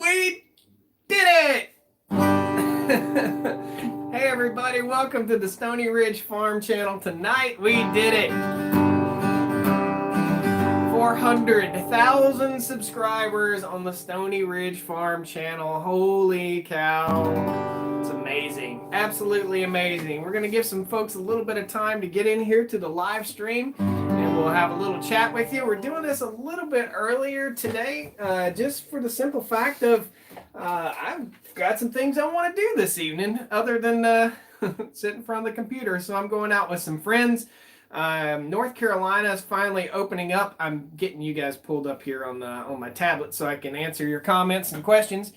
We did it! Hey everybody, welcome to the Stoney Ridge Farm channel. Tonight we did it. 400,000 subscribers on the Stoney Ridge Farm channel. Holy cow. It's amazing. Absolutely amazing. We're going to give some folks a little bit of time to get in here to the live stream, and we'll have a little chat with you. We're doing this a little bit earlier today, just for the simple fact of I've got some things I want to do this evening other than sit in front of the computer. So I'm going out with some friends. North Carolina is finally opening up. I'm getting you guys pulled up here on my tablet so I can answer your comments and questions.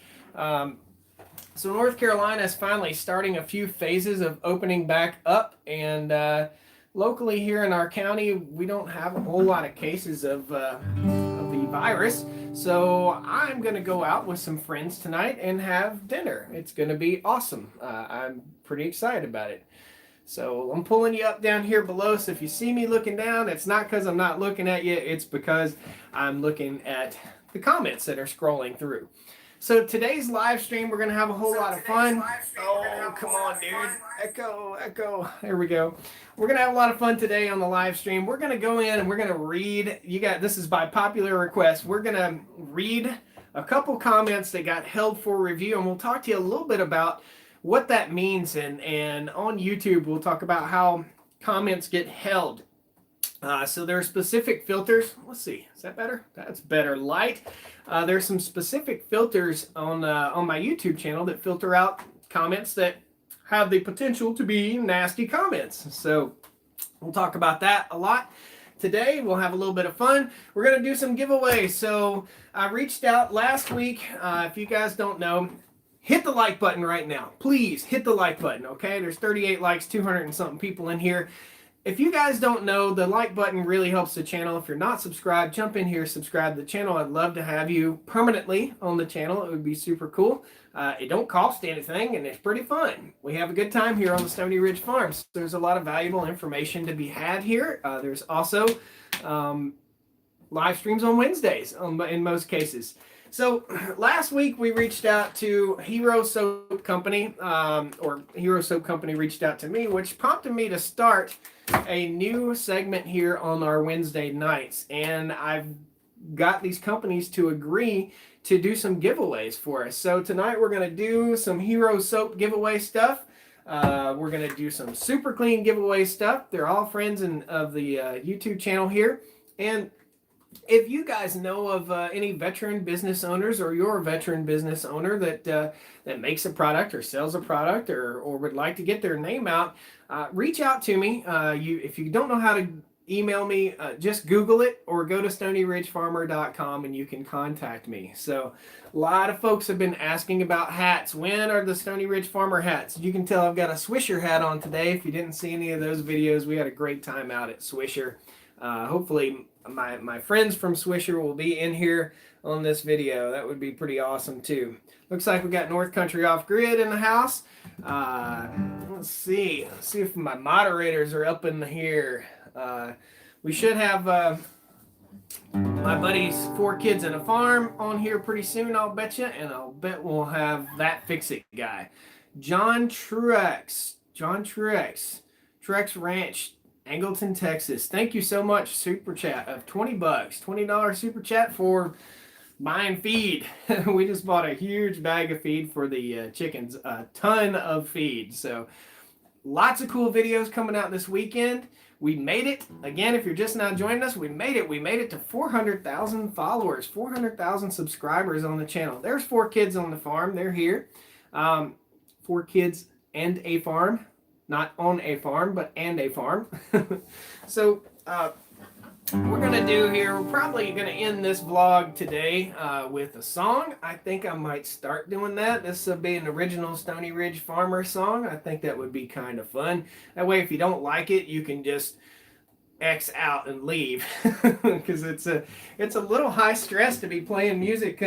So North Carolina is finally starting a few phases of opening back up, and locally here in our county, we don't have a whole lot of cases of the virus. So I'm going to go out with some friends tonight and have dinner. It's going to be awesome. I'm pretty excited about it. So I'm pulling you up down here below. So if you see me looking down, it's not because I'm not looking at you. It's because I'm looking at the comments that are scrolling through. So today's live stream, we're going to have a whole lot of fun. Oh, come on, dude. Echo. There we go. We're going to have a lot of fun today on the live stream. We're going to go in and we're going to read. This is by popular request. We're going to read a couple comments that got held for review, and we'll talk to you a little bit about what that means. And on YouTube, we'll talk about how comments get held. So there are specific filters. Let's see. Is that better? That's better light. There's some specific filters on my YouTube channel that filter out comments that have the potential to be nasty comments. So we'll talk about that a lot. Today, we'll have a little bit of fun. We're going to do some giveaways. So I reached out last week. If you guys don't know, hit the like button right now. Please hit the like button, okay? There's 38 likes, 200 and something people in here. If you guys don't know, the like button really helps the channel. If you're not subscribed, jump in here, subscribe to the channel. I'd love to have you permanently on the channel. It would be super cool. It don't cost anything, and it's pretty fun. We have a good time here on the Stoney Ridge Farm. So there's a lot of valuable information to be had here. There's also live streams on Wednesdays in most cases. So last week we reached out to Hero Soap Company, or Hero Soap Company reached out to me, which prompted me to start a new segment here on our Wednesday nights. And I've got these companies to agree to do some giveaways for us. So tonight we're going to do some Hero Soap giveaway stuff. We're going to do some Super Clean giveaway stuff. They're all friends of the YouTube channel here. And if you guys know of any veteran business owners, or you're a veteran business owner that makes a product or sells a product or would like to get their name out, reach out to me. If you don't know how to email me, just Google it or go to StoneyRidgeFarmer.com and you can contact me. So a lot of folks have been asking about hats. When are the Stoney Ridge Farmer hats? You can tell I've got a Swisher hat on today. If you didn't see any of those videos, we had a great time out at Swisher. Hopefully my friends from Swisher will be in here on this video. That would be pretty awesome too. Looks like we got North Country Off Grid in the house. Let's see if my moderators are up in here. We should have my buddy's 4 Kids and a Farm on here pretty soon, I'll bet you, and I'll bet we'll have that Fix-It guy, John Truex Ranch, Angleton, Texas. Thank you so much. Super chat of $20. $20 super chat for buying feed. We just bought a huge bag of feed for the chickens. A ton of feed. So lots of cool videos coming out this weekend. We made it. Again, if you're just now joining us, we made it. We made it to 400,000 followers, 400,000 subscribers on the channel. There's 4 Kids on the Farm. They're here. 4 Kids and a Farm. Not on a farm, but and a farm. So we're going to do here, we're probably going to end this vlog today with a song. I think I might start doing that. This will be an original Stoney Ridge Farmer song. I think that would be kind of fun. That way, if you don't like it, you can just X out and leave. Because it's a little high stress to be playing music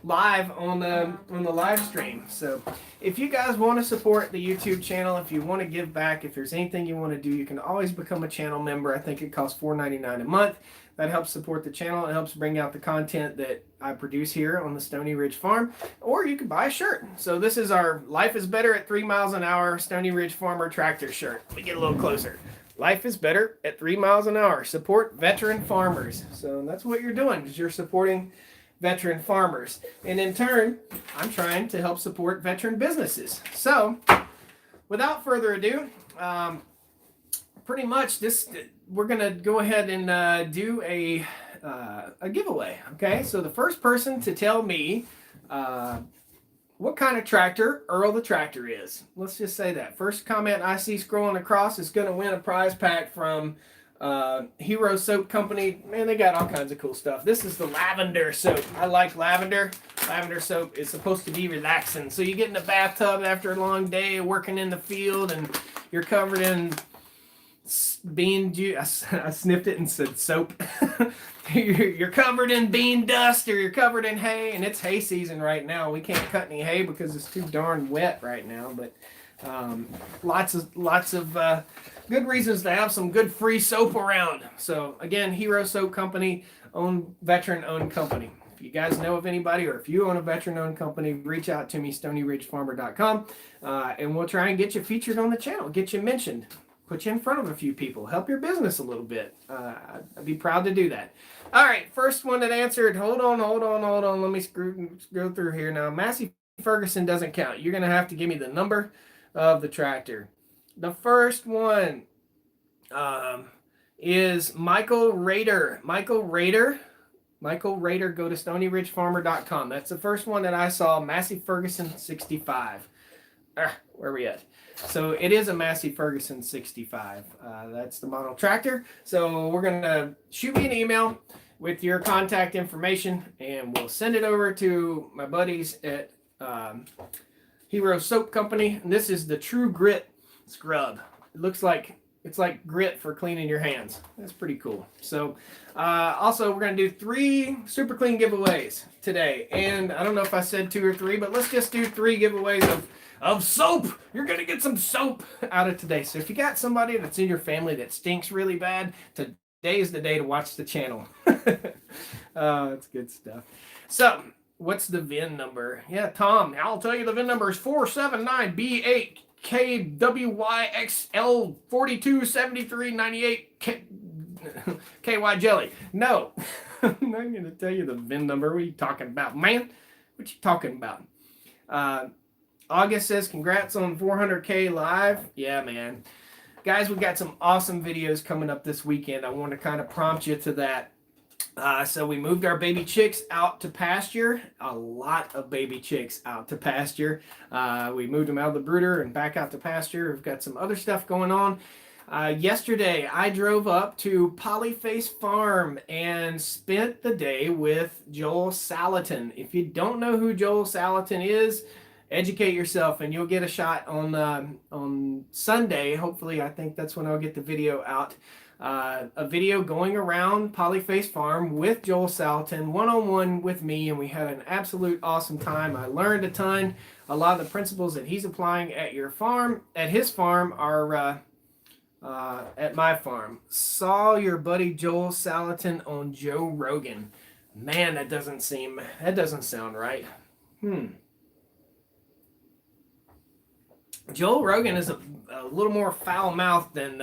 live on the live stream. So if you guys want to support the YouTube channel, if you want to give back, if there's anything you want to do, you can always become a channel member. I think it costs $4.99 a month. That helps support the channel. It helps bring out the content that I produce here on the Stoney Ridge Farm. Or you can buy a shirt. So this is our Life is Better at 3 miles an hour Stoney Ridge Farmer tractor shirt. Let me get a little closer. Life is better at 3 miles an hour. Support veteran farmers. So that's what you're doing, is you're supporting veteran farmers. And in turn, I'm trying to help support veteran businesses. So without further ado, pretty much we're going to go ahead and do a giveaway. Okay, so the first person to tell me what kind of tractor Earl the tractor is, let's just say that. First comment I see scrolling across is going to win a prize pack from Hero Soap Company. Man, they got all kinds of cool stuff. This is the lavender soap. I like lavender. Lavender soap is supposed to be relaxing. So you get in the bathtub after a long day working in the field and you're covered in bean juice. I sniffed it and said soap. You're covered in bean dust, or you're covered in hay, and it's hay season right now. We can't cut any hay because it's too darn wet right now, but lots of good reasons to have some good free soap around. So again, Hero Soap Company, veteran-owned company. If you guys know of anybody, or if you own a veteran-owned company, reach out to me, StoneyRidgeFarmer.com, and we'll try and get you featured on the channel, get you mentioned, put you in front of a few people, help your business a little bit. I'd be proud to do that. All right, first one that answered. Hold on. Let me go through here now. Massey Ferguson doesn't count. You're going to have to give me the number of the tractor. The first one is Michael Rader. Michael Rader, go to StoneyRidgeFarmer.com. That's the first one that I saw, Massey Ferguson 65. Where are we at? So it is a Massey Ferguson 65. That's the model tractor. So we're going to shoot me an email with your contact information, and we'll send it over to my buddies at Hero Soap Company. And this is the True Grit scrub. It looks like it's like grit for cleaning your hands. That's pretty cool. So also we're going to do 3 super clean giveaways today. And I don't know if I said 2 or 3, but let's just do 3 giveaways of soap. You're going to get some soap out of today. So if you got somebody that's in your family that stinks really bad, today is the day to watch the channel. That's good stuff. So what's the VIN number? Yeah, Tom, I'll tell you the VIN number is 479B8KWYXL427398 KY Jelly. No, I'm not going to tell you the VIN number. What are you talking about, man? What you talking about? August says, congrats on 400K live. Yeah, man. Guys, we've got some awesome videos coming up this weekend. I want to kind of prompt you to that. So we moved our baby chicks out to pasture. A lot of baby chicks out to pasture. We moved them out of the brooder and back out to pasture. We've got some other stuff going on. Yesterday, I drove up to Polyface Farm and spent the day with Joel Salatin. If you don't know who Joel Salatin is, educate yourself, and you'll get a shot on Sunday. Hopefully, I think that's when I'll get the video out. A video going around Polyface Farm with Joel Salatin, one-on-one with me, and we had an absolute awesome time. I learned a ton. A lot of the principles that he's applying at your farm, at his farm, are at my farm. Saw your buddy Joel Salatin on Joe Rogan. Man, that doesn't sound right. Joel Rogan is a little more foul-mouthed than...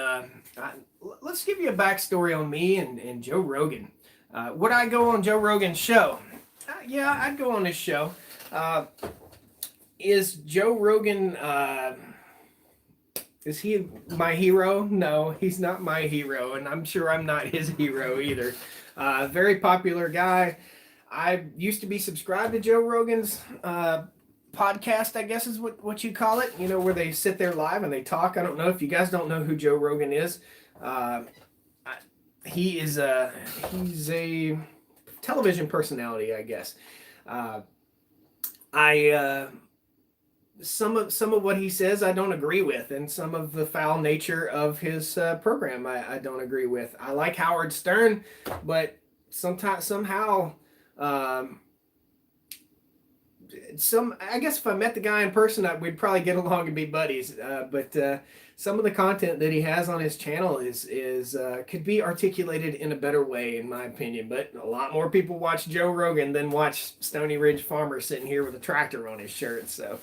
let's give you a backstory on me and Joe Rogan. Would I go on Joe Rogan's show? Yeah, I'd go on his show. Is Joe Rogan... is he my hero? No, he's not my hero, and I'm sure I'm not his hero either. Very popular guy. I used to be subscribed to Joe Rogan's... podcast, I guess is what you call it, where they sit there live and they talk. I don't know if you guys don't know who Joe Rogan is. He's a television personality, I guess. Some of what he says I don't agree with, and some of the foul nature of his program I don't agree with. I like Howard Stern, but somehow I guess if I met the guy in person, we'd probably get along and be buddies. But some of the content that he has on his channel is could be articulated in a better way, in my opinion. But a lot more people watch Joe Rogan than watch Stoney Ridge Farmer sitting here with a tractor on his shirt. So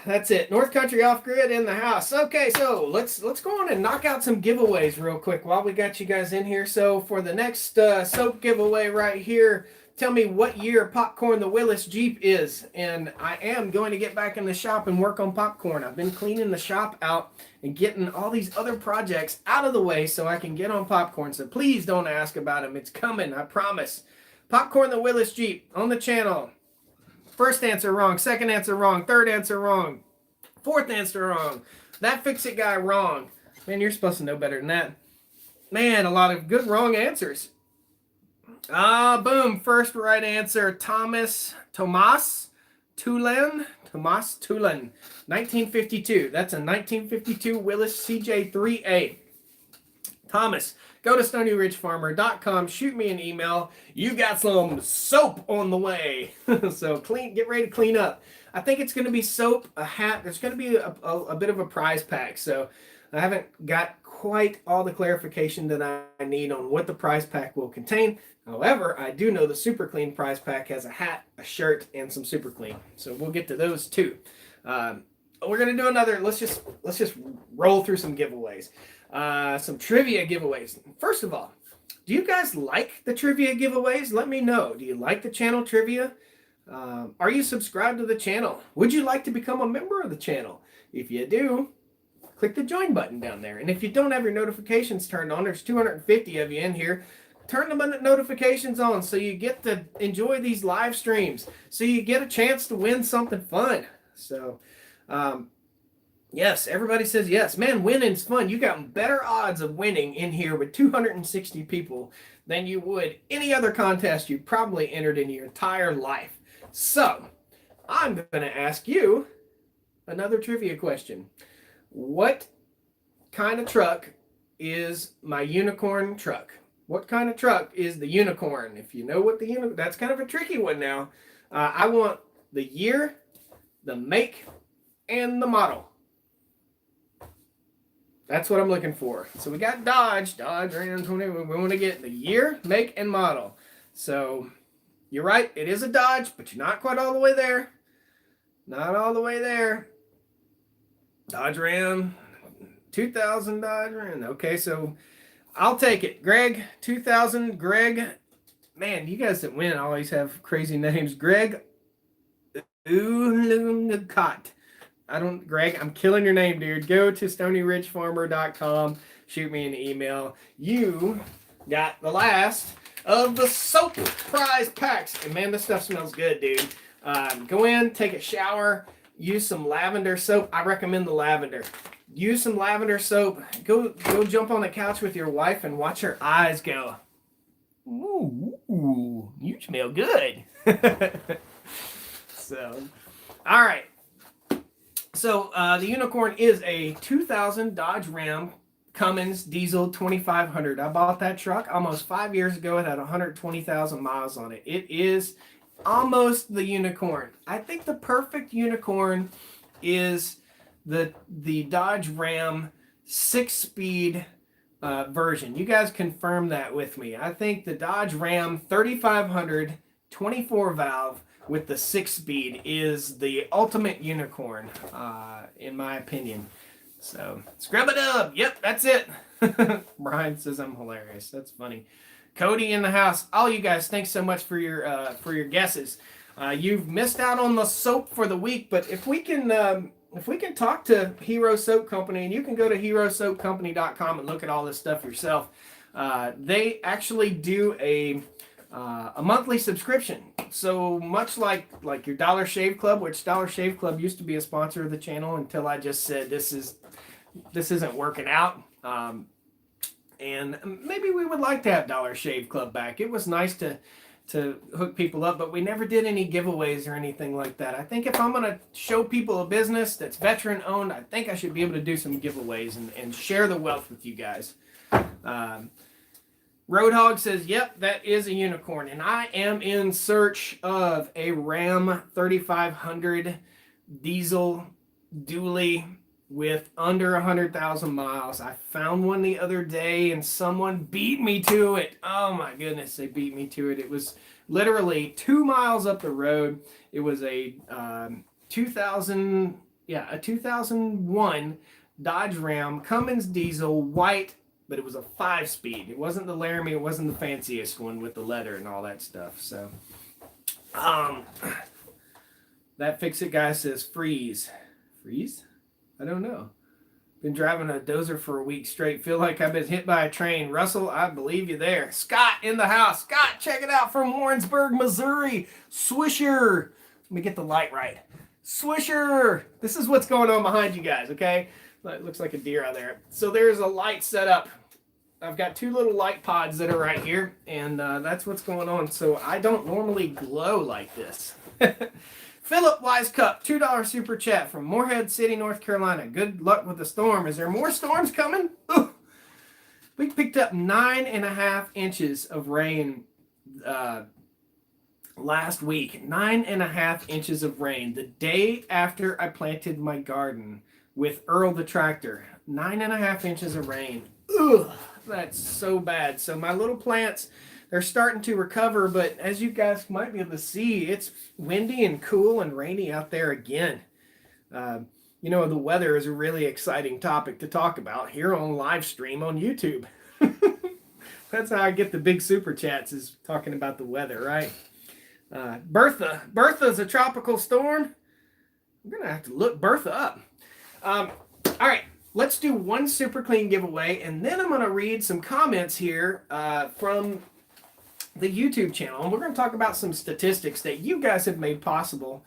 that's it. North Country Off Grid in the house. Okay, so let's go on and knock out some giveaways real quick while we got you guys in here. So for the next soap giveaway right here, tell me what year Popcorn the Willis Jeep is. And I am going to get back in the shop and work on Popcorn. I've been cleaning the shop out and getting all these other projects out of the way so I can get on Popcorn. So please don't ask about him. It's coming, I promise. Popcorn the Willis Jeep on the channel. First answer wrong, second answer wrong, third answer wrong, fourth answer wrong. That Fix-It guy wrong. Man, you're supposed to know better than that. Man, a lot of good wrong answers. Boom. First right answer, Tomas Tulen. 1952. That's a 1952 Willis CJ3A. Thomas, go to StoneyRidgeFarmer.com. Shoot me an email. You got some soap on the way. So get ready to clean up. I think it's going to be soap, a hat. There's going to be a bit of a prize pack. So I haven't got quite all the clarification that I need on what the prize pack will contain. However, I do know the Super Clean prize pack has a hat, a shirt, and some Super Clean. So we'll get to those too. We're going to do another. Let's just roll through some giveaways. Some trivia giveaways. First of all, do you guys like the trivia giveaways? Let me know. Do you like the channel trivia? Are you subscribed to the channel? Would you like to become a member of the channel? If you do, click the join button down there. And if you don't have your notifications turned on, there's 250 of you in here. Turn the notifications on so you get to enjoy these live streams. So you get a chance to win something fun. So, yes, everybody says yes. Man, winning's fun. You got better odds of winning in here with 260 people than you would any other contest you probably entered in your entire life. So, I'm going to ask you another trivia question. What kind of truck is my unicorn truck? What kind of truck is the unicorn? If you know what the unicorn, that's kind of a tricky one now. I want the year, the make, and the model. That's what I'm looking for. So we got Dodge Ram 20. We want to get the year, make, and model. So you're right, it is a Dodge, but you're not quite all the way there. Not all the way there. Dodge Ram 2000 Dodge Ram. Okay, so I'll take it. Greg 2000. Greg, man, you guys that win always have crazy names. Greg Ulungcott. Greg, I'm killing your name, dude. Go to StoneyRidgeFarmer.com. Shoot me an email. You got the last of the soap prize packs. And man, this stuff smells good, dude. Go in, take a shower, use some lavender soap. I recommend the lavender. Use some lavender soap. Go jump on the couch with your wife and watch her eyes go, ooh, you smell good. So, all right. So the unicorn is a 2000 Dodge Ram Cummins diesel 2500. I bought that truck almost 5 years ago. It had 120,000 miles on it. It is almost the unicorn. I think the perfect unicorn is the Dodge Ram 6-speed version. You guys confirm that with me. I think the Dodge Ram 3500 24 valve with the 6-speed is the ultimate unicorn, in my opinion. So, scrub it up. Yep, that's it. Brian says I'm hilarious. That's funny. Cody in the house. All you guys, thanks so much for your guesses. You've missed out on the soap for the week, but if we can talk to Hero Soap Company, and you can go to herosoapcompany.com and look at all this stuff yourself. They actually do a monthly subscription. So much like your Dollar Shave Club, which Dollar Shave Club used to be a sponsor of the channel until I just said this isn't working out. And maybe we would like to have Dollar Shave Club back. It was nice to hook people up, but we never did any giveaways or anything like that. I think if I'm going to show people a business that's veteran owned, I think I should be able to do some giveaways and share the wealth with you guys. Roadhog says, yep, that is a unicorn. And I am in search of a Ram 3500 diesel dually with under 100,000 miles. I found one the other day and someone beat me to it. Oh my goodness, they beat me to it. It was literally 2 miles up the road. It was a 2001 Dodge Ram Cummins diesel, white, but it was a 5-speed. It wasn't the Laramie. It wasn't the fanciest one with the leather and all that stuff. So, that Fix-It guy says freeze. Freeze? I don't know. Been driving a dozer for a week straight. Feel like I've been hit by a train. Russell, I believe you there. Scott in the house. Scott, check it out from Warrensburg, Missouri. Swisher. Let me get the light right. Swisher. This is what's going on behind you guys, okay? It looks like a deer out there. So there's a light set up. I've got 2 little light pods that are right here, and that's what's going on. So I don't normally glow like this. Philip Wise Cup, $2 super chat from Morehead City, North Carolina. Good luck with the storm. Is there more storms coming? Ooh. We picked up 9.5 inches of rain last week. 9.5 inches of rain the day after I planted my garden with Earl the tractor. 9.5 inches of rain. Ugh, that's so bad. So my little plants, they're starting to recover, but as you guys might be able to see, it's windy and cool and rainy out there again. You know, the weather is a really exciting topic to talk about here on live stream on YouTube. That's how I get the big super chats, is talking about the weather, right? Bertha's a tropical storm. I'm going to have to look Bertha up. All right, let's do one super clean giveaway, and then I'm going to read some comments here from the YouTube channel, and we're going to talk about some statistics that you guys have made possible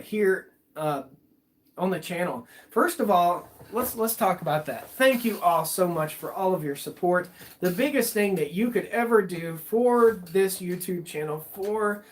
here on the channel. First of all, let's talk about that. Thank you all so much for all of your support. The biggest thing that you could ever do for this YouTube channel, for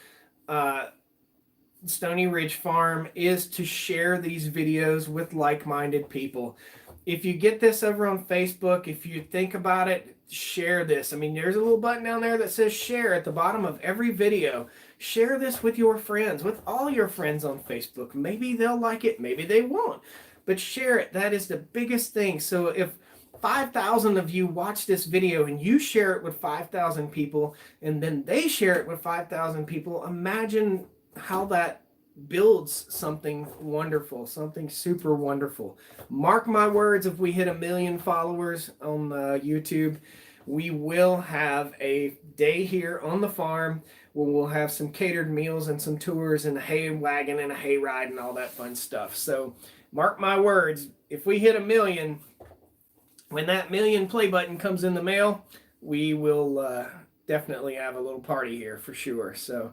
Stoney Ridge Farm, is to share these videos with like-minded people. If you get this over on Facebook, if you think about it, share this. I mean, there's a little button down there that says share at the bottom of every video. Share this with your friends, with all your friends on Facebook. Maybe they'll like it, maybe they won't. But share it. That is the biggest thing. So if 5,000 of you watch this video and you share it with 5,000 people, and then they share it with 5,000 people, imagine how that builds something wonderful, something super wonderful. Mark my words, if we hit 1 million followers on YouTube, we will have a day here on the farm where we'll have some catered meals and some tours and a hay wagon and a hay ride and all that fun stuff. So mark my words, if we hit 1 million, when that 1 million play button comes in the mail, we will definitely have a little party here for sure. So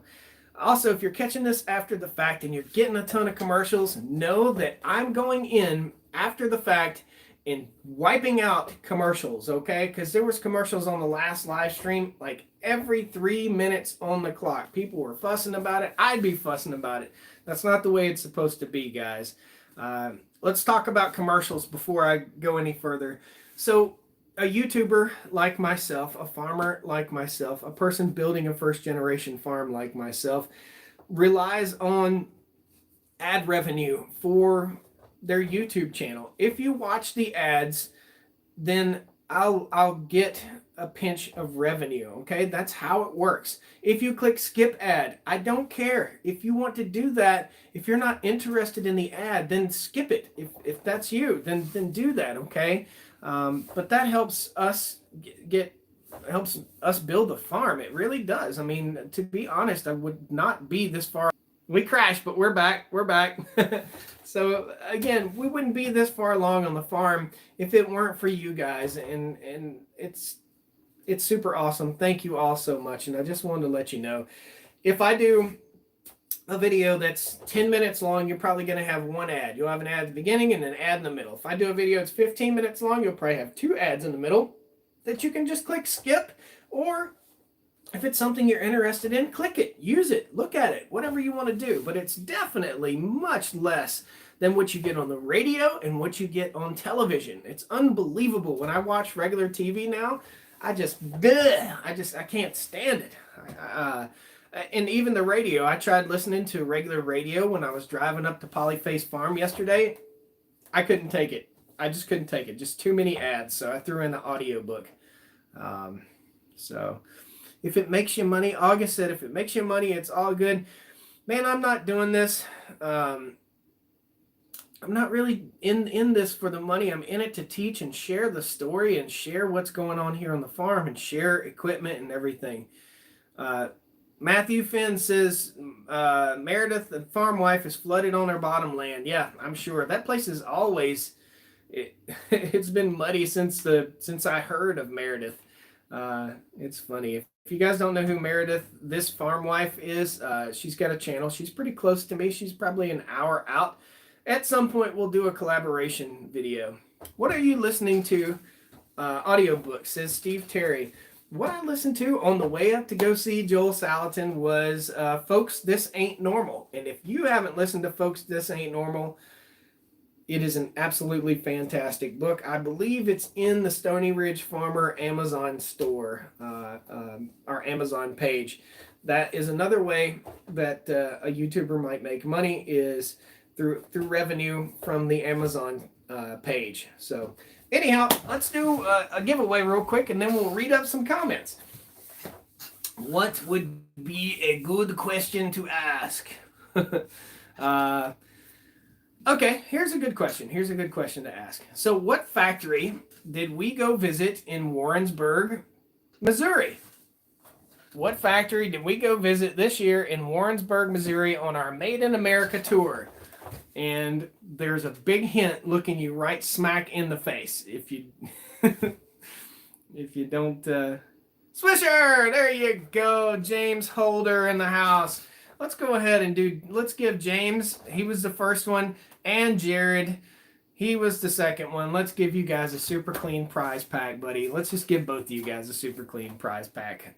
also, if you're catching this after the fact and you're getting a ton of commercials, know that I'm going in after the fact and wiping out commercials, okay? Because there was commercials on the last live stream, like every 3 minutes on the clock. People were fussing about it. I'd be fussing about it. That's not the way it's supposed to be, guys. Let's talk about commercials before I go any further. So, a YouTuber like myself, a farmer like myself, a person building a first-generation farm like myself, relies on ad revenue for their YouTube channel. If you watch the ads, then I'll get a pinch of revenue, okay? That's how it works. If you click skip ad, I don't care. If you want to do that, if you're not interested in the ad, then skip it. If that's you, then do that, okay? But that helps us helps us build a farm. It really does. I mean, to be honest, I would not be this far. We crashed, but we're back. We're back. So again, we wouldn't be this far along on the farm if it weren't for you guys, and it's super awesome. Thank you all so much. And I just wanted to let you know, if I do a video that's 10 minutes long, you're probably going to have one ad. You'll have an ad at the beginning and an ad in the middle. If I do a video that's 15 minutes long, you'll probably have 2 ads in the middle that you can just click skip. Or if it's something you're interested in, click it, use it, look at it, whatever you want to do. But it's definitely much less than what you get on the radio and what you get on television. It's unbelievable. When I watch regular TV now, I can't stand it. And even the radio, I tried listening to regular radio when I was driving up to Polyface Farm yesterday. I couldn't take it. I just couldn't take it. Just too many ads. So I threw in the audiobook. So if it makes you money, August said, if it makes you money, it's all good. Man, I'm not doing this. I'm not really in this for the money. I'm in it to teach and share the story and share what's going on here on the farm and share equipment and everything. Matthew Finn says Meredith, the farm wife, is flooded on her bottom land. Yeah, I'm sure that place is always it's been muddy since I heard of Meredith. It's funny. If you guys don't know who Meredith, this farm wife, is, she's got a channel. She's pretty close to me. She's probably an hour out. At some point, we'll do a collaboration video. What are you listening to? Audiobook, says Steve Terry. What I listened to on the way up to go see Joel Salatin was Folks, This Ain't Normal. And if you haven't listened to Folks, This Ain't Normal, it is an absolutely fantastic book. I believe it's in the Stoney Ridge Farmer Amazon store, our Amazon page. That is another way that a YouTuber might make money, is through revenue from the Amazon page. So anyhow, let's do a giveaway real quick, and then we'll read up some comments. What would be a good question to ask? Okay, here's a good question. Here's a good question to ask. So what factory did we go visit in Warrensburg, Missouri? What factory did we go visit this year in Warrensburg, Missouri on our Made in America tour? And there's a big hint looking you right smack in the face if you if you don't Swisher, there you go. James Holder in the house. Let's go ahead and let's give James, he was the first one, and Jared, he was the second one. Let's give you guys a super clean prize pack, buddy. Let's just give both of you guys a super clean prize pack.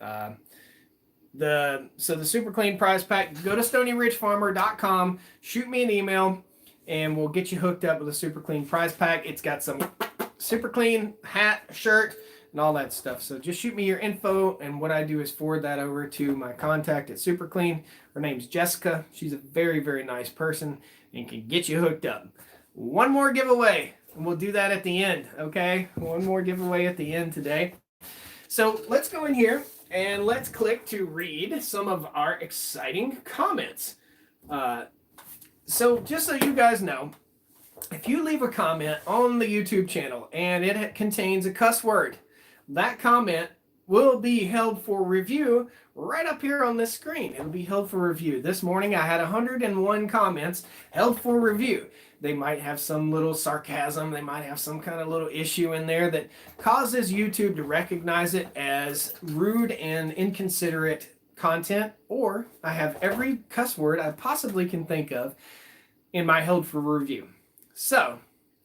The super clean prize pack, go to StoneyRidgeFarmer.com, shoot me an email, and we'll get you hooked up with a super clean prize pack. It's got some super clean hat, shirt, and all that stuff. So just shoot me your info, and what I do is forward that over to my contact at Super Clean. Her name's Jessica. She's a very, very nice person and can get you hooked up. One more giveaway, and we'll do that at the end, okay? One more giveaway at the end today. So let's go in here and let's click to read some of our exciting comments. So just so you guys know, if you leave a comment on the YouTube channel and it contains a cuss word, that comment will be held for review right up here on this screen. It'll be held for review. This morning I had 101 comments held for review. They might have some little sarcasm. They might have some kind of little issue in there that causes YouTube to recognize it as rude and inconsiderate content. Or I have every cuss word I possibly can think of in my held for review. So,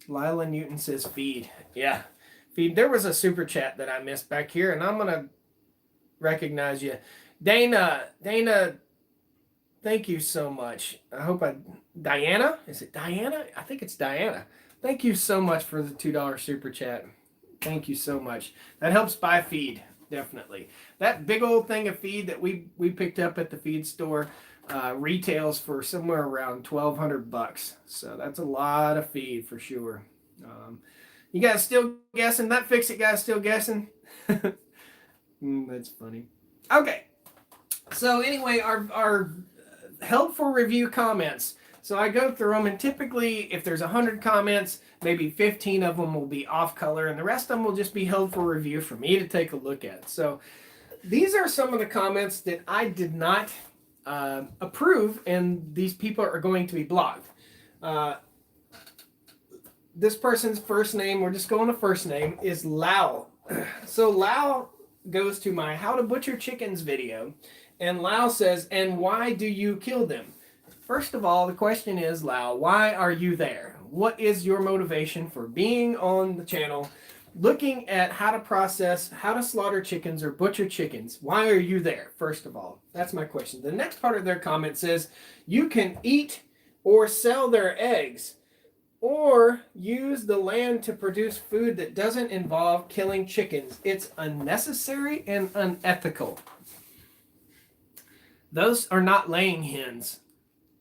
Lila Newton says feed. Yeah. Feed. There was a super chat that I missed back here, and I'm going to recognize you. Dana, thank you so much. Diana? Is it Diana? I think it's Diana. Thank you so much for the $2 super chat. Thank you so much. That helps buy feed, definitely. That big old thing of feed that we picked up at the feed store retails for somewhere around $1,200. So that's a lot of feed for sure. You guys still guessing? That Fix It guy's still guessing? That's funny. Okay. So anyway, our held for review comments. So I go through them, and typically if there's 100 comments, maybe 15 of them will be off color, and the rest of them will just be held for review for me to take a look at. So these are some of the comments that I did not approve, and these people are going to be blocked. This person's first name, we're just going to first name, is Lau. So Lau goes to my How to Butcher Chickens video, and Lau says, and why do you kill them? First of all, the question is, Lau, why are you there? What is your motivation for being on the channel, looking at how to process, how to slaughter chickens or butcher chickens? Why are you there, first of all? That's my question. The next part of their comment says, you can eat or sell their eggs. or use the land to produce food that doesn't involve killing chickens. It's unnecessary and unethical. Those are not laying hens,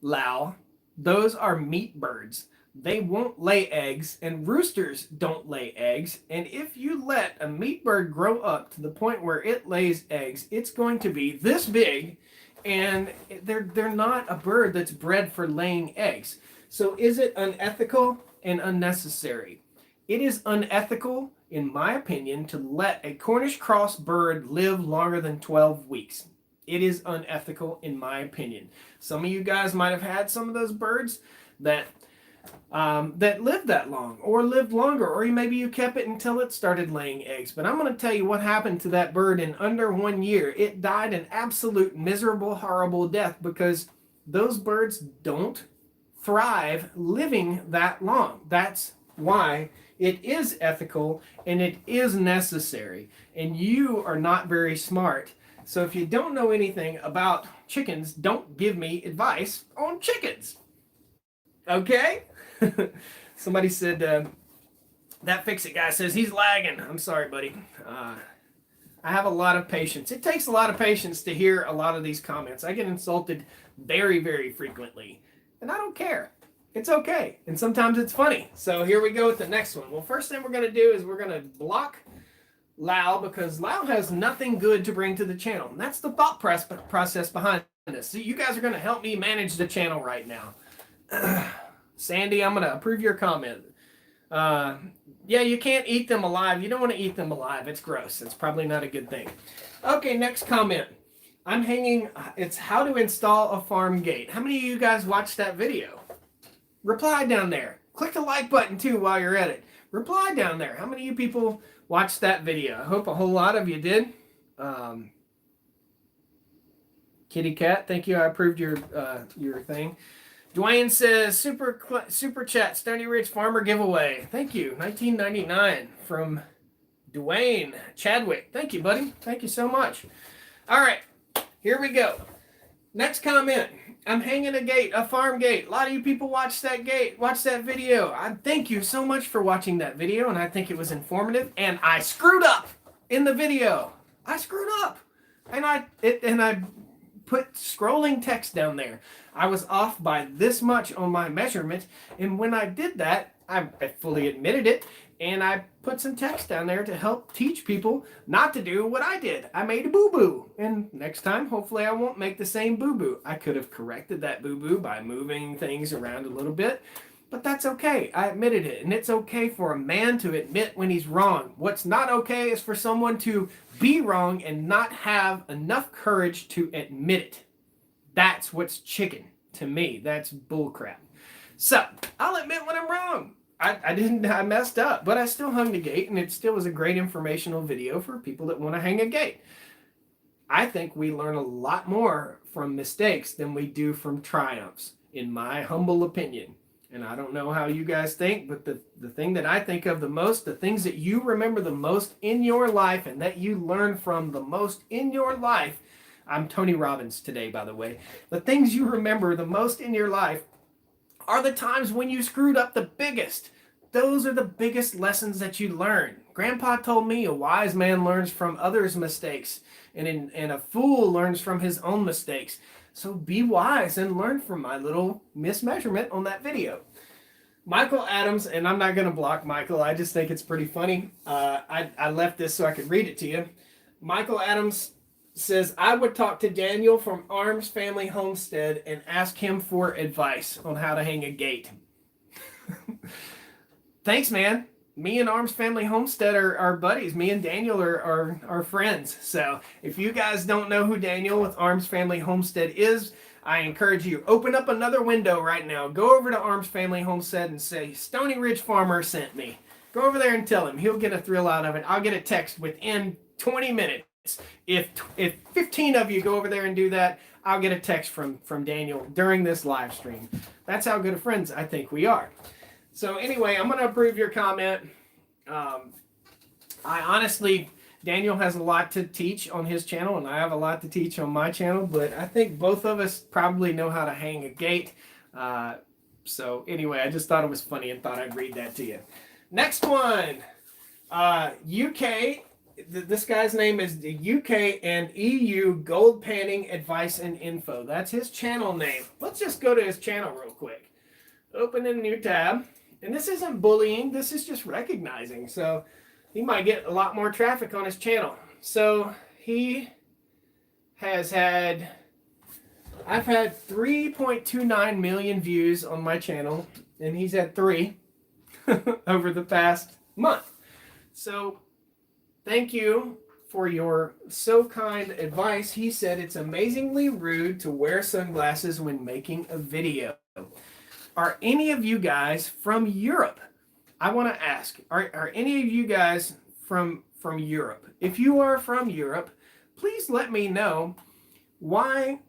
Lau. Those are meat birds. They won't lay eggs, and roosters don't lay eggs. And if you let a meat bird grow up to the point where it lays eggs, it's going to be this big, and they're not a bird that's bred for laying eggs. So is it unethical and unnecessary? It is unethical, in my opinion, to let a Cornish cross bird live longer than 12 weeks. It is unethical, in my opinion. Some of you guys might have had some of those birds that lived that long, or lived longer, or maybe you kept it until it started laying eggs. But I'm going to tell you what happened to that bird in under 1 year. It died an absolute miserable, horrible death because those birds don't thrive living that long. That's why it is ethical and it is necessary. And you are not very smart. So if you don't know anything about chickens, don't give me advice on chickens. Okay? Somebody said, that Fix-It guy says he's lagging. I'm sorry, buddy. I have a lot of patience. It takes a lot of patience to hear a lot of these comments. I get insulted very, very frequently. And I don't care. It's okay. And sometimes it's funny. So here we go with the next one. Well, first thing we're going to do is we're going to block Lau, because Lau has nothing good to bring to the channel. And that's the thought process behind this. So you guys are going to help me manage the channel right now. Sandy, I'm going to approve your comment. Yeah, you can't eat them alive. You don't want to eat them alive. It's gross. It's probably not a good thing. Okay, next comment. I'm hanging, it's how to install a farm gate. How many of you guys watched that video? Reply down there. Click the like button too while you're at it. Reply down there. How many of you people watched that video? I hope a whole lot of you did. Kitty Cat, thank you. I approved your thing. Dwayne says, super chat, Stoney Ridge Farmer giveaway. Thank you. 1999 from Dwayne Chadwick. Thank you, buddy. Thank you so much. All right, here we go. Next comment. I'm hanging a gate, a farm gate. A lot of you people watched that video. I thank you so much for watching that video, and I think it was informative. And I screwed up in the video. I screwed up, and I put scrolling text down there. I was off by this much on my measurement, and when I did that, I fully admitted it, and I put some text down there to help teach people not to do what I did. I made a boo-boo, and next time, hopefully I won't make the same boo-boo. I could have corrected that boo-boo by moving things around a little bit, but that's okay. I admitted it, and it's okay for a man to admit when he's wrong. What's not okay is for someone to be wrong and not have enough courage to admit it. That's what's chicken to me. That's bullcrap. So, I'll admit when I'm wrong. I messed up, but I still hung the gate, and it still was a great informational video for people that want to hang a gate. I think we learn a lot more from mistakes than we do from triumphs, in my humble opinion. And I don't know how you guys think, but the thing that I think of the most, the things that you remember the most in your life and that you learn from the most in your life, I'm Tony Robbins today, by the way. The things you remember the most in your life are the times when you screwed up the biggest. Those are the biggest lessons that you learn. Grandpa told me a wise man learns from others' mistakes, and a fool learns from his own mistakes. So be wise and learn from my little mismeasurement on that video. Michael Adams, and I'm not going to block Michael. I just think it's pretty funny. I left this so I could read it to you. Michael Adams says, I would talk to Daniel from Arms Family Homestead and ask him for advice on how to hang a gate. Thanks, man. Me and Arms Family Homestead are buddies. Me and Daniel are friends. So if you guys don't know who Daniel with Arms Family Homestead is, I encourage you, open up another window right now. Go over to Arms Family Homestead and say, Stoney Ridge Farmer sent me. Go over there and tell him. He'll get a thrill out of it. I'll get a text within 20 minutes. If 15 of you go over there and do that, I'll get a text from Daniel during this live stream. That's how good of friends I think we are. So anyway, I'm going to approve your comment. I honestly, Daniel has a lot to teach on his channel, and I have a lot to teach on my channel, but I think both of us probably know how to hang a gate. So anyway, I just thought it was funny and thought I'd read that to you. Next one, UK. This guy's name is the UK and EU Gold Panning Advice and Info. That's his channel name. Let's just go to his channel real quick. Open a new tab. And this isn't bullying. This is just recognizing. So he might get a lot more traffic on his channel. So he has had... I've had 3.29 million views on my channel, and he's had 3 over the past month. So thank you for your so kind advice. He said it's amazingly rude to wear sunglasses when making a video. Are any of you guys from Europe? I want to ask, are any of you guys from Europe? If you are from Europe, please let me know why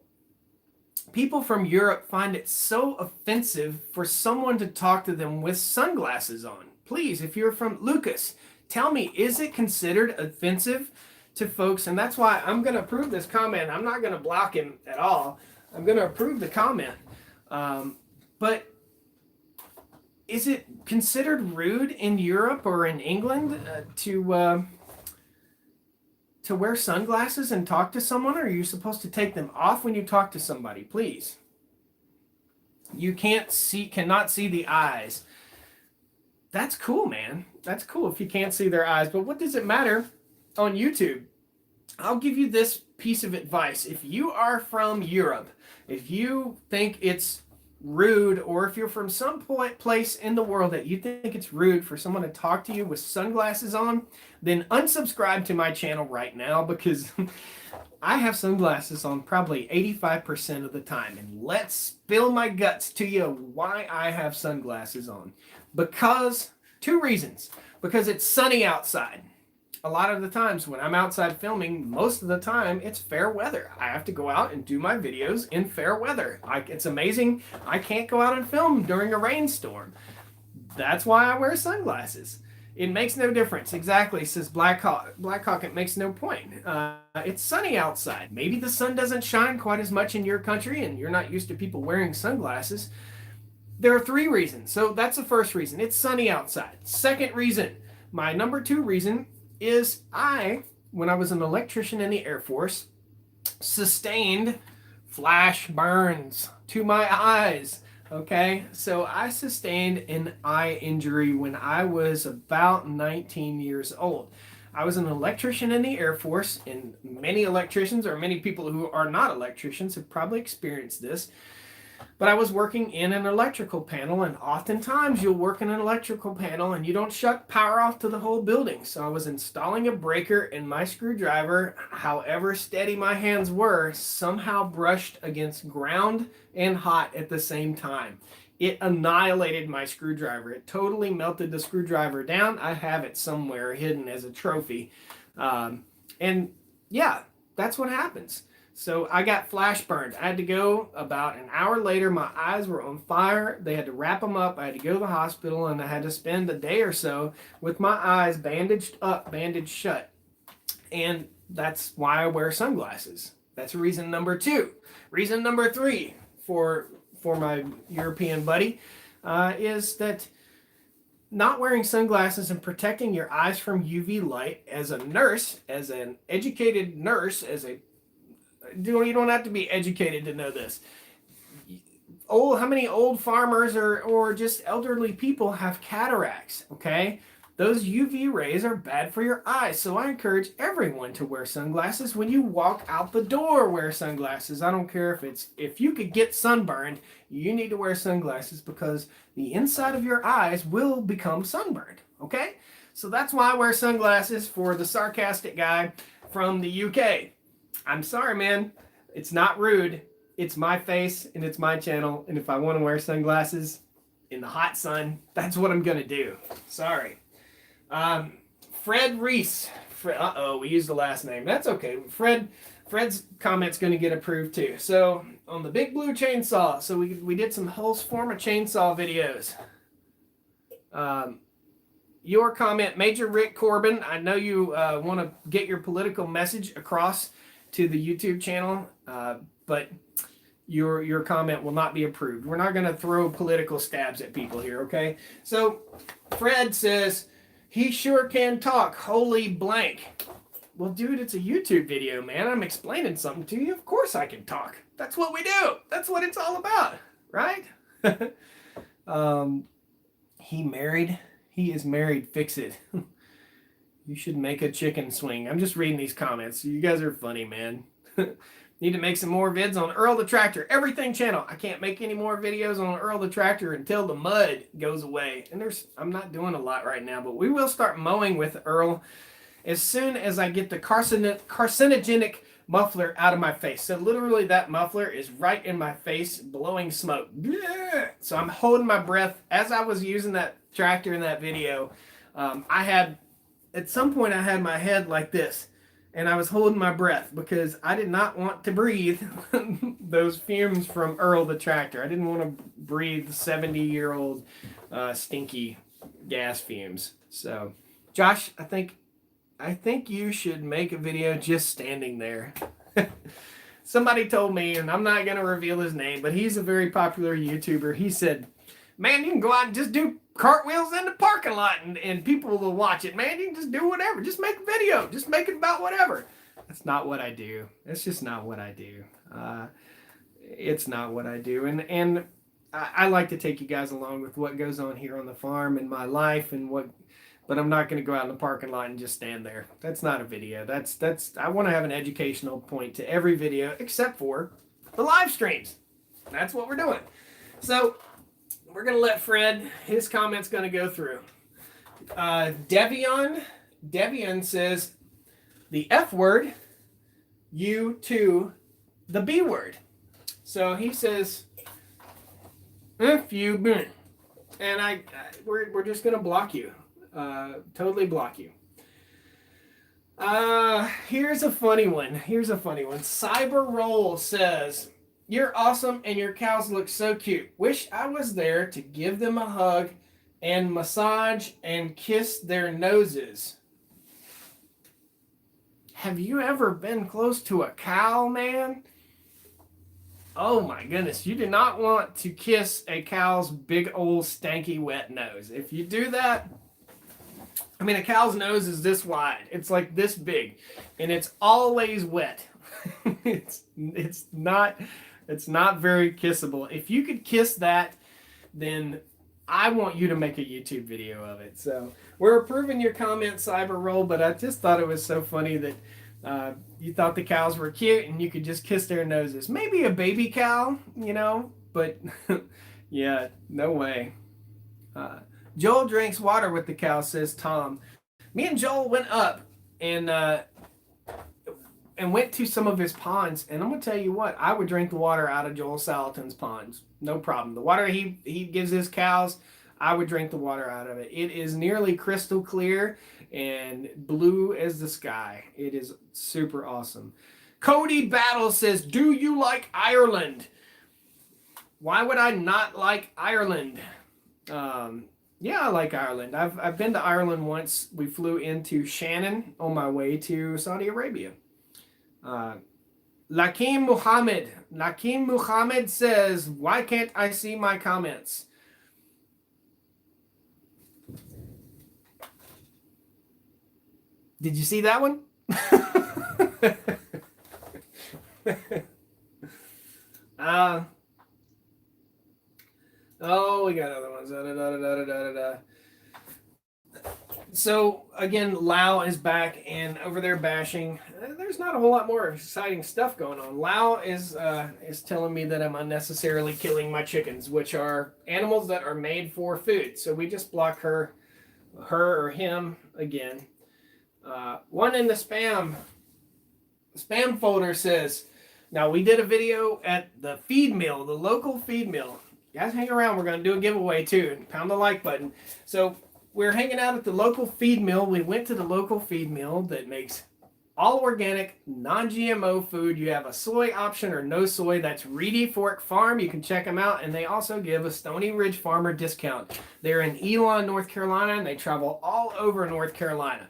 people from Europe find it so offensive for someone to talk to them with sunglasses on. Please, if you're from Lucas, tell me, is it considered offensive to folks? And that's why I'm going to approve this comment. I'm not going to block him at all. I'm going to approve the comment. But is it considered rude in Europe or in England to wear sunglasses and talk to someone? Or are you supposed to take them off when you talk to somebody? Please. You cannot see the eyes. That's cool, man. That's cool if you can't see their eyes. But what does it matter on YouTube? I'll give you this piece of advice. If you are from Europe, if you think it's rude, or if you're from some place in the world that you think it's rude for someone to talk to you with sunglasses on, then unsubscribe to my channel right now, because I have sunglasses on probably 85% of the time. And let's spill my guts to you why I have sunglasses on. Because 2 reasons. Because it's sunny outside. A lot of the times when I'm outside filming, most of the time it's fair weather. I have to go out and do my videos in fair weather. It's amazing. I can't go out and film during a rainstorm. That's why I wear sunglasses. It makes no difference. Exactly, says Black Hawk. Black Hawk, it makes no point. It's sunny outside. Maybe the sun doesn't shine quite as much in your country and you're not used to people wearing sunglasses. There are 3 reasons. So that's the first reason. It's sunny outside. Second reason, my number 2 reason, is when I was an electrician in the Air Force, sustained flash burns to my eyes. Okay, so I sustained an eye injury when I was about 19 years old. I was an electrician in the Air Force, and many electricians, or many people who are not electricians, have probably experienced this. But I was working in an electrical panel, and oftentimes you'll work in an electrical panel and you don't shut power off to the whole building. So I was installing a breaker, and my screwdriver, however steady my hands were, somehow brushed against ground and hot at the same time. It annihilated my screwdriver. It totally melted the screwdriver down. I have it somewhere hidden as a trophy. And yeah, that's what happens. So I got flash burned. I had to go about an hour later. My eyes were on fire. They had to wrap them up. I had to go to the hospital, and I had to spend a day or so with my eyes bandaged up, bandaged shut. And that's why I wear sunglasses. That's reason number 2. Reason number 3 for my European buddy is that not wearing sunglasses and protecting your eyes from UV light as a nurse, as an educated nurse, you don't have to be educated to know this. How many old farmers or just elderly people have cataracts, okay? Those UV rays are bad for your eyes, so I encourage everyone to wear sunglasses. When you walk out the door, wear sunglasses. I don't care if you could get sunburned, you need to wear sunglasses, because the inside of your eyes will become sunburned, okay? So that's why I wear sunglasses, for the sarcastic guy from the UK. I'm sorry, man. It's not rude. It's my face and it's my channel. And if I want to wear sunglasses in the hot sun, that's what I'm going to do. Sorry. Fred Reese. We used the last name. That's okay. Fred's comment's going to get approved too. So on the Big Blue Chainsaw. So we did some Husqvarna chainsaw videos. Your comment, Major Rick Corbin. I know you want to get your political message across to the YouTube channel, but your comment will not be approved. We're not going to throw political stabs at people here, okay? So Fred says, he sure can talk, holy blank. Well, dude, it's a YouTube video, man. I'm explaining something to you. Of course I can talk. That's what we do. That's what it's all about, right? He married. He is married. Fix it. You should make a chicken swing. I'm just reading these comments. You guys are funny, man. Need to make some more vids on Earl the Tractor. Everything channel. I can't make any more videos on Earl the Tractor until the mud goes away. And I'm not doing a lot right now, but we will start mowing with Earl as soon as I get the carcinogenic muffler out of my face. So literally that muffler is right in my face blowing smoke. So I'm holding my breath. As I was using that tractor in that video, at some point I had my head like this. And I was holding my breath because I did not want to breathe those fumes from Earl the Tractor. I didn't want to breathe 70-year-old stinky gas fumes. So, Josh, I think you should make a video just standing there. Somebody told me, and I'm not going to reveal his name, but he's a very popular YouTuber. He said, man, you can go out and just do cartwheels in the parking lot and people will watch it, man. You can just do whatever. Just make a video. Just make it about whatever. That's not what I do. It's just not what I do. It's not what I do. And I like to take you guys along with what goes on here on the farm in my life but I'm not going to go out in the parking lot and just stand there. That's not a video. I want to have an educational point to every video except for the live streams. That's what we're doing. So we're going to let Fred, his comment's going to go through. Devion says, the F word, you to the B word. So he says, if you, and we're just going to block you. Totally block you. Here's a funny one. Cyber Roll says, you're awesome and your cows look so cute. Wish I was there to give them a hug and massage and kiss their noses. Have you ever been close to a cow, man? Oh my goodness. You do not want to kiss a cow's big old stanky wet nose. If you do that, I mean, a cow's nose is this wide. It's like this big and it's always wet. It's not very kissable. If you could kiss that, then I want you to make a YouTube video of it. So we're approving your comment, Cyber Roll, but I just thought it was so funny that you thought the cows were cute and you could just kiss their noses. Maybe a baby cow, but yeah, no way. Joel drinks water with the cow, says Tom. Me and Joel went up and went to some of his ponds, and I'm going to tell you what, I would drink the water out of Joel Salatin's ponds. No problem. The water he gives his cows, I would drink the water out of it. It is nearly crystal clear and blue as the sky. It is super awesome. Cody Battle says, do you like Ireland? Why would I not like Ireland? Yeah, I like Ireland. I've been to Ireland once. We flew into Shannon on my way to Saudi Arabia. Lakim Muhammad says, why can't I see my comments? Did you see that one? We got other ones. So again, Lau is back and over there bashing. There's not a whole lot more exciting stuff going on. Lau is telling me that I'm unnecessarily killing my chickens, which are animals that are made for food. So we just block her or him again. One in the spam folder says, now we did a video at the feed mill, the local feed mill. Guys, hang around. We're going to do a giveaway too. Pound the like button. So we're hanging out at the local feed mill. We went to the local feed mill that makes all organic, non-GMO food. You have a soy option or no soy. That's Reedy Fork Farm. You can check them out. And they also give a Stoney Ridge farmer discount. They're in Elon, North Carolina, and they travel all over North Carolina.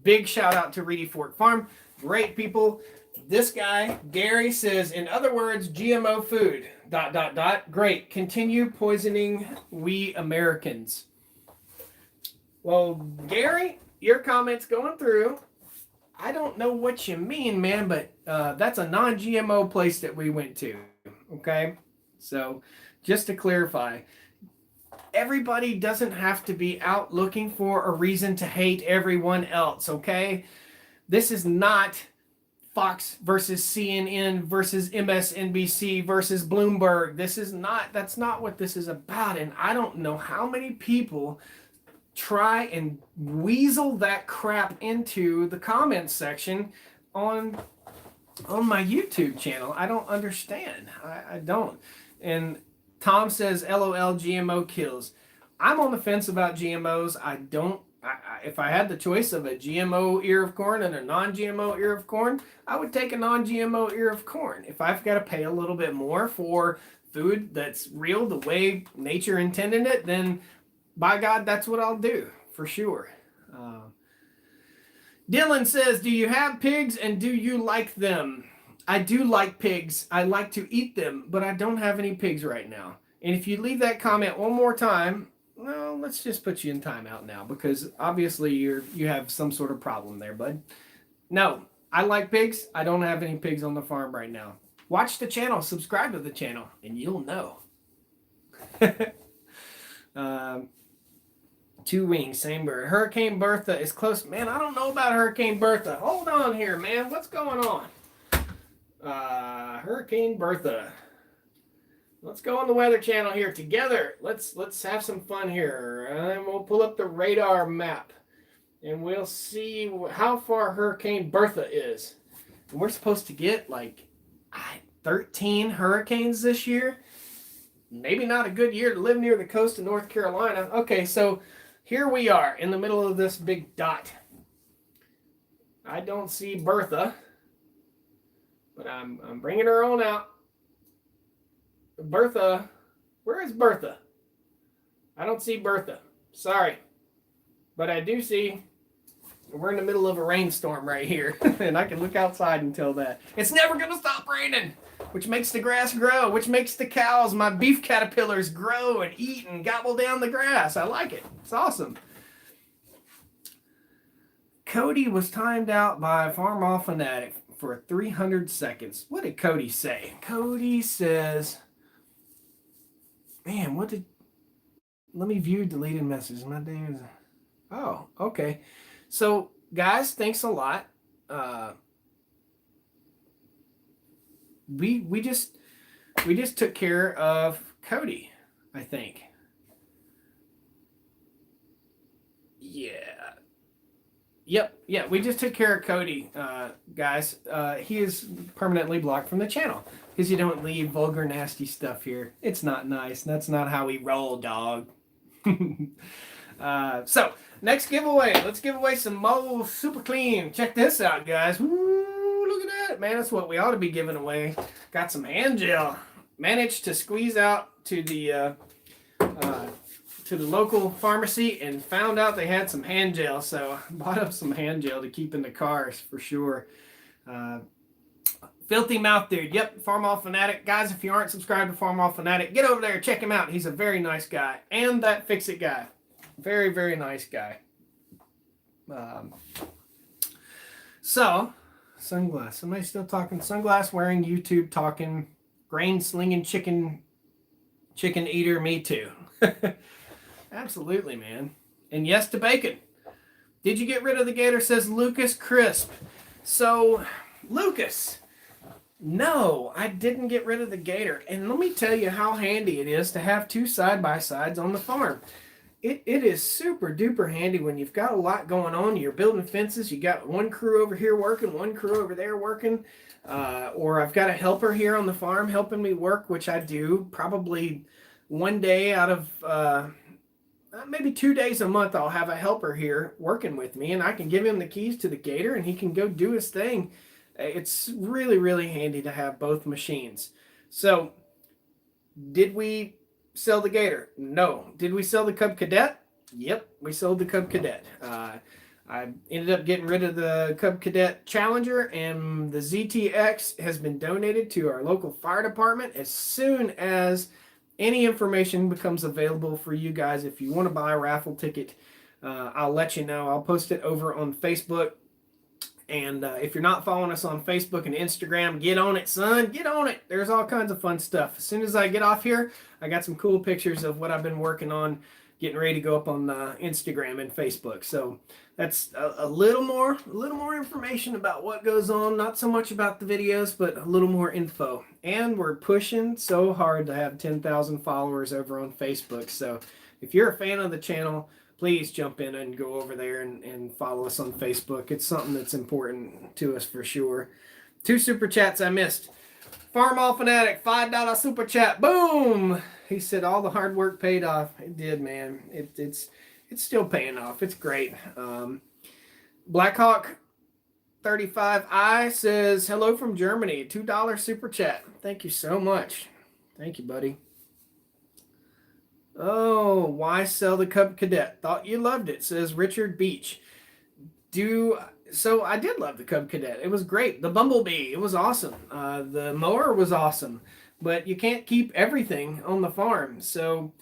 Big shout out to Reedy Fork Farm. Great people. This guy, Gary, says, in other words, GMO food, ... Great. Continue poisoning we Americans. Well, Gary, your comments going through. I don't know what you mean, man, but that's a non-GMO place that we went to, okay? So just to clarify, everybody doesn't have to be out looking for a reason to hate everyone else, okay? This is not Fox versus CNN versus MSNBC versus Bloomberg. That's not what this is about. And I don't know how many people try and weasel that crap into the comments section on my YouTube channel. I don't understand. I don't. And Tom says, LOL, GMO kills. I'm on the fence about GMOs. If I had the choice of a GMO ear of corn and a non-GMO ear of corn, I would take a non-GMO ear of corn. If I've got to pay a little bit more for food that's real the way nature intended it, then by God, that's what I'll do, for sure. Dylan says, do you have pigs and do you like them? I do like pigs. I like to eat them, but I don't have any pigs right now. And if you leave that comment one more time, well, let's just put you in timeout now, because obviously you have some sort of problem there, bud. No, I like pigs. I don't have any pigs on the farm right now. Watch the channel, subscribe to the channel, and you'll know. Two wings, same bird. Hurricane Bertha is close. Man, I don't know about Hurricane Bertha. Hold on here, man. What's going on? Hurricane Bertha. Let's go on the Weather Channel here together. Let's have some fun here. And we'll pull up the radar map. And we'll see how far Hurricane Bertha is. And we're supposed to get like 13 hurricanes this year. Maybe not a good year to live near the coast of North Carolina. Okay, so here we are in the middle of this big dot. I don't see Bertha, but I'm bringing her on out. Bertha, where is Bertha? I don't see Bertha. Sorry, but I do see we're in the middle of a rainstorm right here, and I can look outside and tell that it's never gonna stop raining. Which makes the grass grow, which makes the cows, my beef caterpillars, grow and eat and gobble down the grass. I like it. It's awesome. Cody was timed out by Farm All Fanatic for 300 seconds. What did Cody say? Cody says, man, let me view deleted messages. My name is, oh, okay. So, guys, thanks a lot. We just took care of Cody, I think. Yeah. Yep. We just took care of Cody, guys. He is permanently blocked from the channel because you don't leave vulgar, nasty stuff here. It's not nice. That's not how we roll, dog. So next giveaway. Let's give away some Mo Super Clean. Check this out, guys. Woo! Look at that, man. That's what we ought to be giving away. Got some hand gel. Managed to squeeze out to the local pharmacy and found out they had some hand gel. So I bought up some hand gel to keep in the cars for sure. Filthy Mouth Dude. Yep, Farm All Fanatic. Guys, if you aren't subscribed to Farm All Fanatic, get over there. Check him out. He's a very nice guy. And that Fix-It guy. Very, very nice guy. So... Sunglass. Somebody still talking sunglass wearing, YouTube talking, grain slinging chicken eater. Me too. Absolutely, man. And yes to bacon. Did you get rid of the gator? Says Lucas Crisp. So, Lucas, no, I didn't get rid of the gator. And let me tell you how handy it is to have two side-by-sides on the farm. It is super duper handy when you've got a lot going on. You're building fences. You got one crew over here working, one crew over there working. Or I've got a helper here on the farm helping me work, which I do probably one day out of maybe 2 days a month. I'll have a helper here working with me, and I can give him the keys to the gator and he can go do his thing. It's really, really handy to have both machines. So did we sell the gator? No. Did we sell the Cub Cadet? Yep, we sold the Cub Cadet. I ended up getting rid of the Cub Cadet Challenger, and the ZTX has been donated to our local fire department. As soon as any information becomes available for you guys, if you want to buy a raffle ticket, I'll let you know. I'll post it over on Facebook. And if you're not following us on Facebook and Instagram, get on it, son. Get on it. There's all kinds of fun stuff. As soon as I get off here, I got some cool pictures of what I've been working on, getting ready to go up on Instagram and Facebook. So that's a little more information about what goes on. Not so much about the videos, but a little more info. And we're pushing so hard to have 10,000 followers over on Facebook. So if you're a fan of the channel, please jump in and go over there and follow us on Facebook. It's something that's important to us for sure. 2 super chats I missed. Farmall Fanatic, $5 super chat. Boom! He said all the hard work paid off. It did, man. It's still paying off. It's great. Blackhawk 35i says, hello from Germany. $2 super chat. Thank you so much. Thank you, buddy. Oh, why sell the Cub Cadet? Thought you loved it, says Richard Beach. So I did love the Cub Cadet. It was great. The Bumblebee, it was awesome. The mower was awesome. But you can't keep everything on the farm. So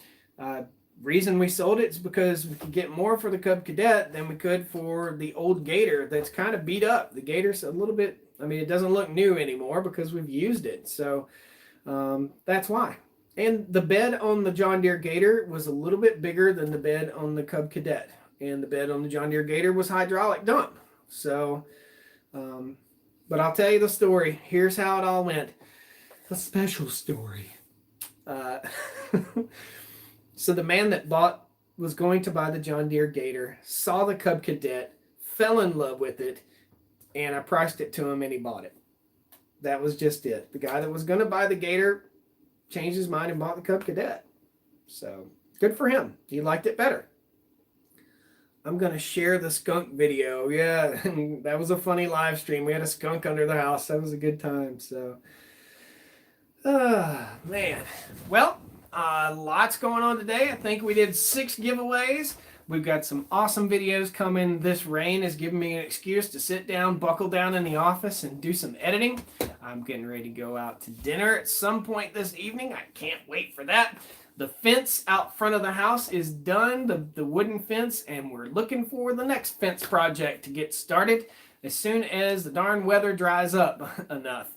reason we sold it is because we could get more for the Cub Cadet than we could for the old Gator that's kind of beat up. The Gator's a little bit, I mean, it doesn't look new anymore because we've used it. So that's why. And the bed on the John Deere Gator was a little bit bigger than the bed on the Cub Cadet. And the bed on the John Deere Gator was hydraulic dump. So, but I'll tell you the story. Here's how it all went. A special story. So the man that was going to buy the John Deere Gator, saw the Cub Cadet, fell in love with it, and I priced it to him and he bought it. That was just it. The guy that was going to buy the Gator changed his mind and bought the Cub Cadet. So good for him. He liked it better. I'm going to share the skunk video. Yeah, that was a funny live stream. We had a skunk under the house. That was a good time. So, man. Well, lots going on today. I think we did 6 giveaways. We've got some awesome videos coming. This rain is giving me an excuse to sit down, buckle down in the office, and do some editing. I'm getting ready to go out to dinner at some point this evening. I can't wait for that. The fence out front of the house is done, the wooden fence, and we're looking for the next fence project to get started as soon as the darn weather dries up enough.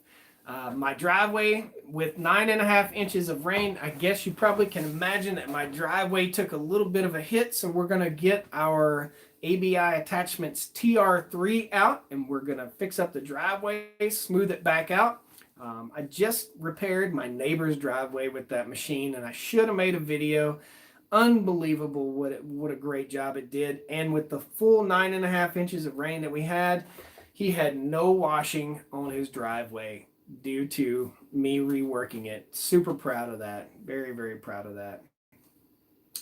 My driveway with 9.5 inches of rain, I guess you probably can imagine that my driveway took a little bit of a hit, so we're going to get our ABI Attachments TR3 out, and we're going to fix up the driveway, smooth it back out. I just repaired my neighbor's driveway with that machine, and I should have made a video. Unbelievable what a great job it did. And with the full 9.5 inches of rain that we had, he had no washing on his driveway due to me reworking it. Super proud of that. Very, very proud of that.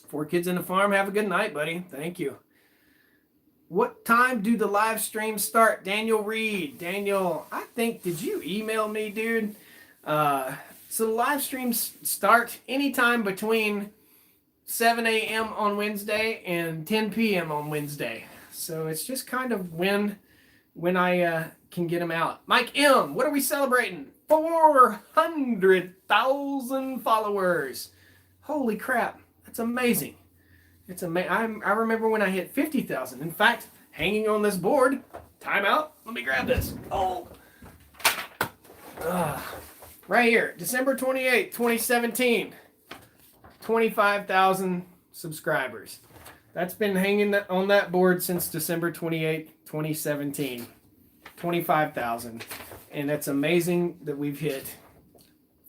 4 kids in the farm. Have a good night, buddy. Thank you. What time do the live streams start? Daniel Reed. Daniel, I think, did you email me, dude? So the live streams start anytime between 7 a.m. on Wednesday and 10 p.m. on Wednesday. So it's just kind of when I can get them out. Mike M., what are we celebrating? 400,000 followers. Holy crap. That's amazing. It's amazing. I remember when I hit 50,000. In fact, hanging on this board, timeout. Let me grab this. Oh. Right here, December 28th, 2017. 25,000 subscribers. That's been hanging on that board since December 28th, 2017. 25,000. And it's amazing that we've hit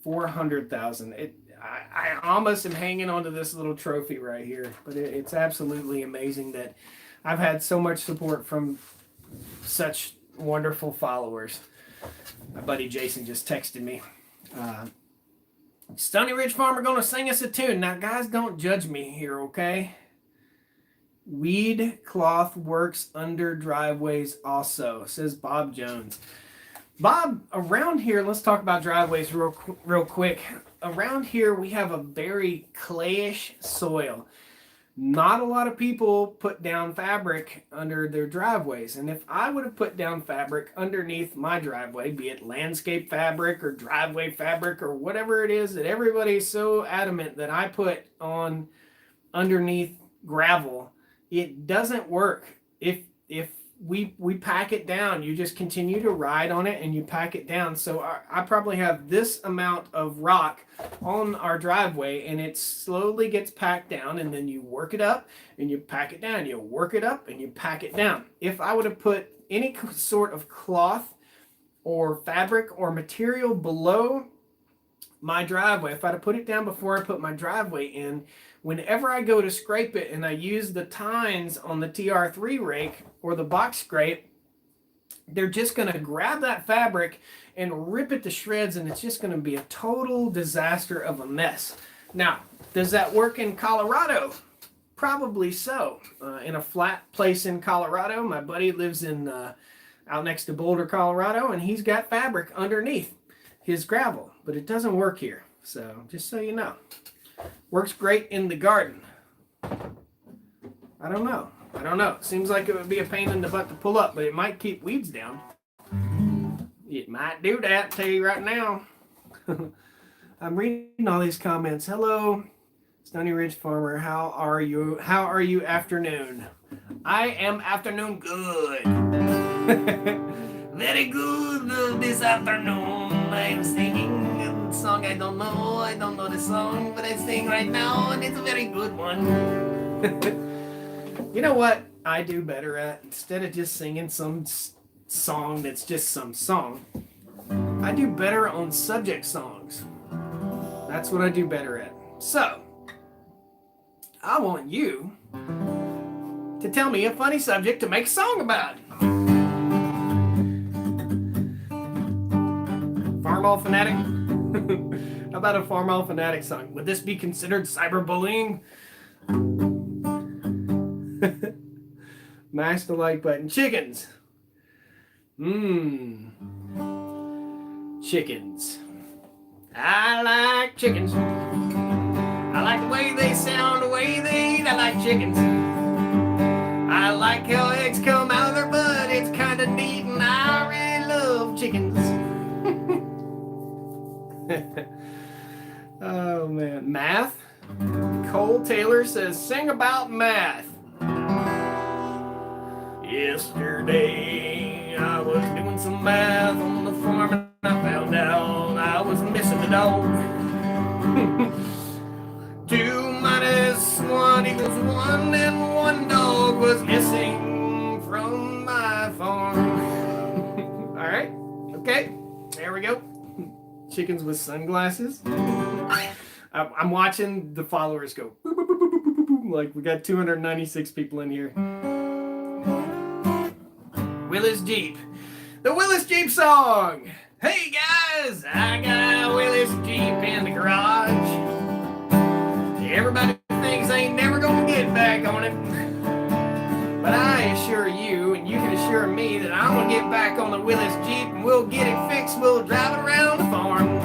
400,000. I almost am hanging onto this little trophy right here, but it's absolutely amazing that I've had so much support from such wonderful followers. My buddy Jason just texted me. Stoney Ridge Farmer going to sing us a tune. Now, guys, don't judge me here, okay? Weed cloth works under driveways also, says Bob Jones. Bob, around here, let's talk about driveways real quick. Around here, we have a very clayish soil. Not a lot of people put down fabric under their driveways. And if I would have put down fabric underneath my driveway, be it landscape fabric or driveway fabric or whatever it is that everybody's so adamant that I put on underneath gravel, it doesn't work. If we pack it down, you just continue to ride on it and you pack it down. So I probably have this amount of rock on our driveway, and it slowly gets packed down, and then you work it up and you pack it down, you work it up and you pack it down. If I would have put any sort of cloth or fabric or material below my driveway, if I'd have put it down before I put my driveway in, whenever I go to scrape it and I use the tines on the TR3 rake or the box scrape, they're just going to grab that fabric and rip it to shreds, and it's just going to be a total disaster of a mess. Now, does that work in Colorado? Probably so. In a flat place in Colorado, my buddy lives in out next to Boulder, Colorado, and he's got fabric underneath his gravel, but it doesn't work here. So just so you know, works great in the garden. I don't know. Seems like it would be a pain in the butt to pull up, but it might keep weeds down. It might do that, tell you right now. I'm reading all these comments. Hello, Stoney Ridge Farmer. How are you? How are you afternoon? I am afternoon good. Very good this afternoon. I'm singing a song I don't know. I don't know the song, but I sing right now, and it's a very good one. You know what I do better at? Instead of just singing some song that's just some song, I do better on subject songs. That's what I do better at. So, I want you to tell me a funny subject to make a song about. Farmall Fanatic? How about a Farmall Fanatic song? Would this be considered cyberbullying? Mash the like button. Chickens. Chickens. I like chickens. I like the way they sound, the way they eat. I like chickens. I like how eggs come out of their butt. It's kind of neat, and I really love chickens. Oh, man. Math? Cole Taylor says, sing about math. Yesterday, I was doing some math on the farm, and I found out I was missing a dog. 2 minus 1 equals 1, and 1 dog was missing from my farm. All right, okay, there we go. Chickens with sunglasses. I'm watching the followers go, boop, boop, boop, boop, boop, boop, boop. Like we got 296 people in here. Willis Jeep. The Willis Jeep song. Hey guys, I got a Willis Jeep in the garage. Everybody thinks they ain't never gonna get back on it. But I assure you, and you can assure me, that I'm gonna get back on the Willis Jeep and we'll get it fixed. We'll drive it around the farm.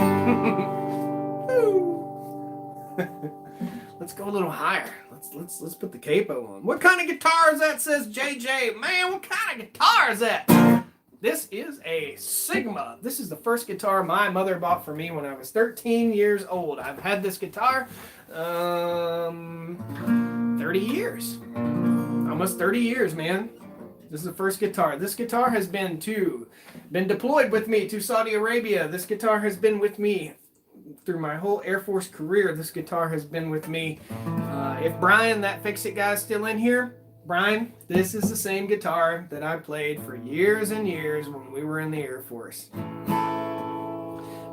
Let's go a little higher. Let's put the capo on. What kind of guitar is that? Says JJ. Man, what kind of guitar is that? This is a Sigma. This is the first guitar my mother bought for me when I was 13 years old. I've had this guitar 30 years. Almost 30 years, man. This is the first guitar. This guitar has been deployed with me to Saudi Arabia. This guitar has been with me through my whole Air Force career. This guitar has been with me. If Brian, that Fix-It guy, is still in here, Brian, this is the same guitar that I played for years and years when we were in the Air Force.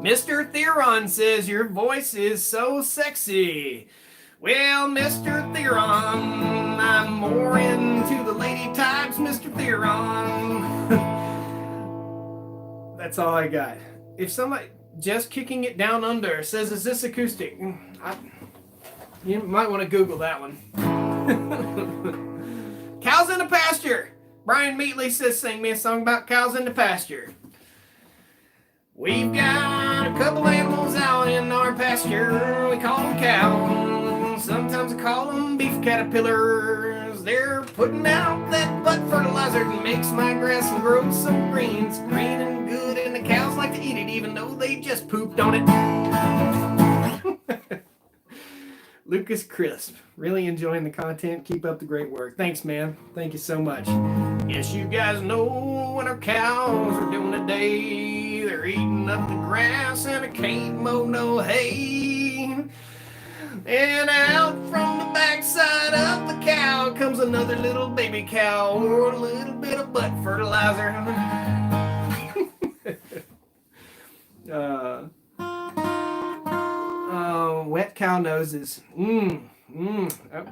Mr. Theron says, your voice is so sexy. Well, Mr. Theron, I'm more into the lady types, Mr. Theron. That's all I got. If somebody... Just Kicking It Down Under says, is this acoustic? You might want to Google that one. Cows in the pasture. Brian Meatley says, sing me a song about cows in the pasture. We've got a couple animals out in our pasture. We call them cows. Sometimes we call them beef caterpillars. They're putting out that butt fertilizer that makes my grass grow so green. It's green and good, and the cows like to eat it, even though they just pooped on it. Lucas Crisp, really enjoying the content. Keep up the great work. Thanks, man. Thank you so much. Yes, you guys know what our cows are doing today. They're eating up the grass and it can't mow no hay. And out from the backside of the cow comes another little baby cow or a little bit of butt fertilizer. Wet cow noses. Oh,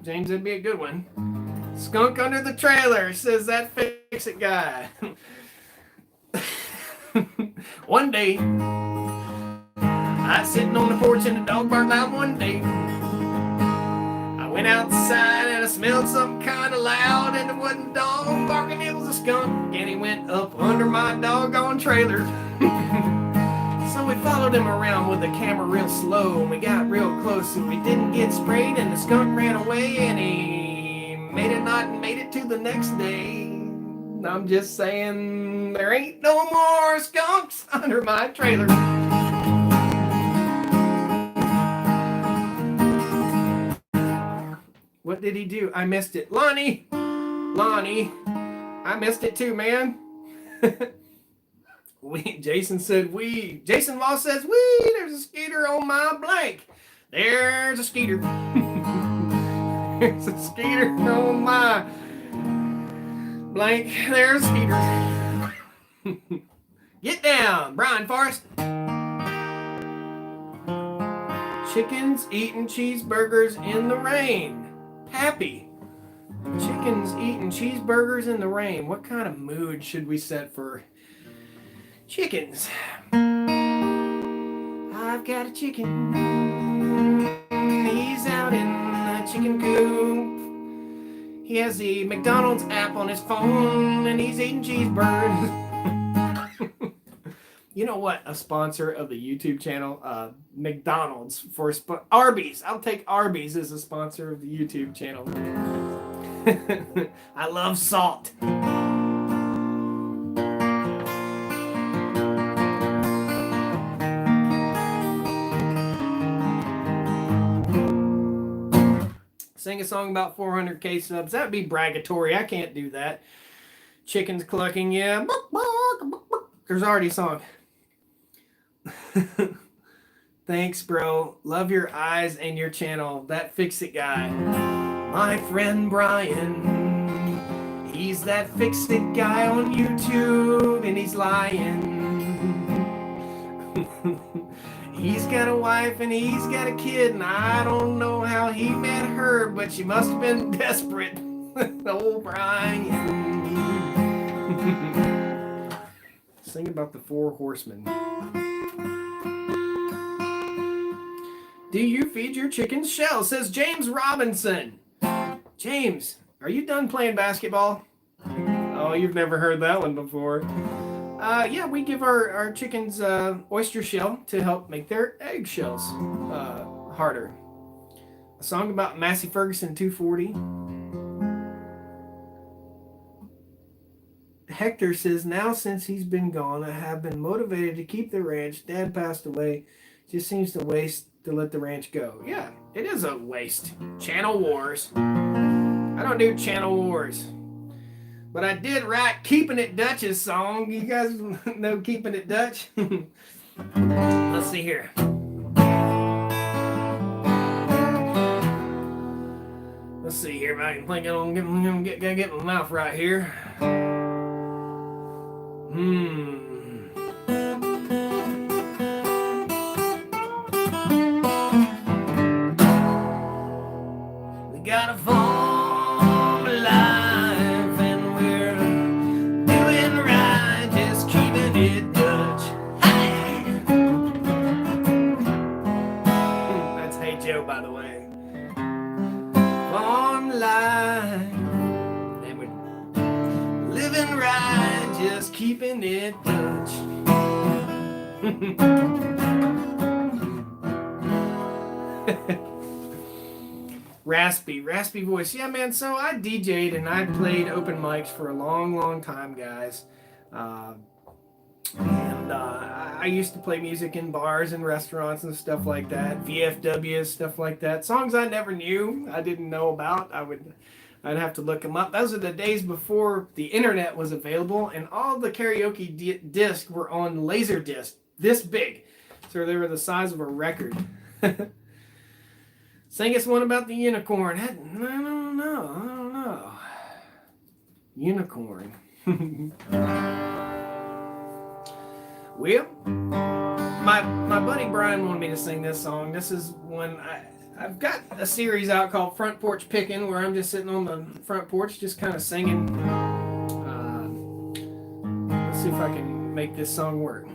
James, that'd be a good one. Skunk under the trailer, says that fix it guy. One day, I was sitting on the porch and the dog barked loud one day. I went outside and I smelled something kind of loud, and it wasn't a dog barking, it was a skunk, and he went up under my doggone trailer. So we followed him around with the camera real slow, and we got real close and we didn't get sprayed, and the skunk ran away and he made it not and made it to the next day. I'm just saying, there ain't no more skunks under my trailer. What did he do? I missed it. Lonnie, I missed it too, man. Jason said we. Jason Moss says we. There's a skeeter on my blank. There's a skeeter. There's a skeeter on my blank. There's a skeeter. Get down, Brian Forrest. Chickens eating cheeseburgers in the rain. Pappy. Chickens eating cheeseburgers in the rain. What kind of mood should we set for chickens? I've got a chicken. He's out in the chicken coop. He has the McDonald's app on his phone and he's eating cheeseburgers. You know what? A sponsor of the YouTube channel, McDonald's for Arby's. I'll take Arby's as a sponsor of the YouTube channel. I love salt. Sing a song about 400K subs. That'd be bragatory. I can't do that. Chickens clucking, yeah. There's already a song. Thanks, bro. Love your eyes and your channel. That fix-it guy. My friend Brian. He's that fix-it guy on YouTube, and he's lying. He's got a wife and he's got a kid, and I don't know how he met her, but she must have been desperate. Old Brian. Sing about the 4 horsemen. Do you feed your chickens shells? Says James Robinson. James, are you done playing basketball? Oh, you've never heard that one before. Yeah, we give our chickens oyster shell to help make their egg shells harder. A song about Massey Ferguson 240. Hector says, now since he's been gone, I have been motivated to keep the ranch. Dad passed away. Just seems to waste to let the ranch go. Yeah, it is a waste. Channel Wars. I don't do Channel Wars. But I did write Keeping It Dutch's song. You guys know Keeping It Dutch? Let's see here. Let's see here if I can think of get my mouth right here. We got a farm alive and we're doing right, just keeping it Dutch. Hey! That's Hey Joe, by the way. Farm alive and we're living right, just keeping it Dutch. Raspy voice. Yeah, man. So I DJ'd and I played open mics for a long time, guys. Uh, and I used to play music in bars and restaurants and stuff like that, VFWs, stuff like that. Songs I never knew, I didn't know about. I'd have to look them up. Those are the days before the internet was available, and all the karaoke discs were on laser disc, this big, so they were the size of a record. Sing us one about the unicorn. I don't know. Unicorn. Well, my buddy Brian wanted me to sing this song. This is when I've got a series out called Front Porch Pickin', where I'm just sitting on the front porch just kind of singing. Let's see if I can make this song work.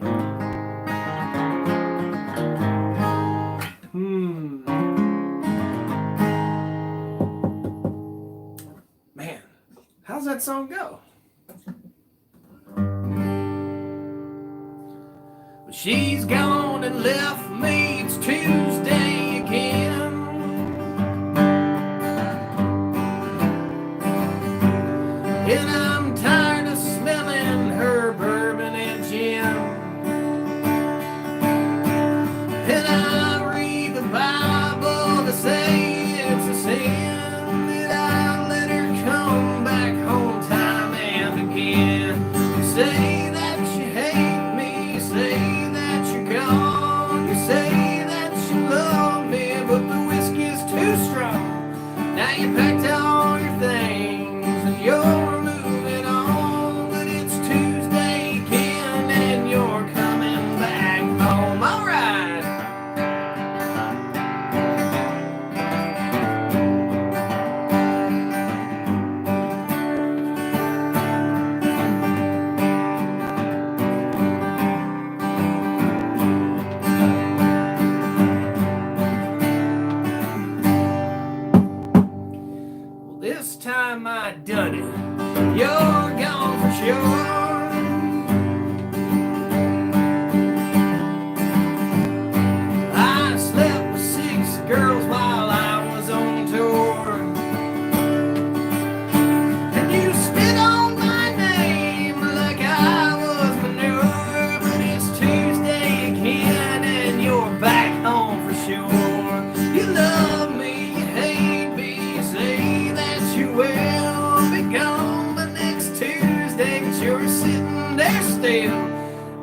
Man, how's that song go? She's gone and left me, it's Tuesday again. And I'm tired of smelling her bourbon and gin. And I read the Bible to say it's a sin that I let her come back home time and again. Say that you hate me, say say that you love me, but the whiskey's too strong. Now you packed all your things and you're moving on, but it's Tuesday again and you're coming back home. All right. This time I done it. You're gone for sure. I slept with 6 girls while I was on tour. And you spit on my name like I was manure. But it's Tuesday again and you're back home for sure. You love me, you hate me, you say that you will be gone by next Tuesday, but you're sitting there still.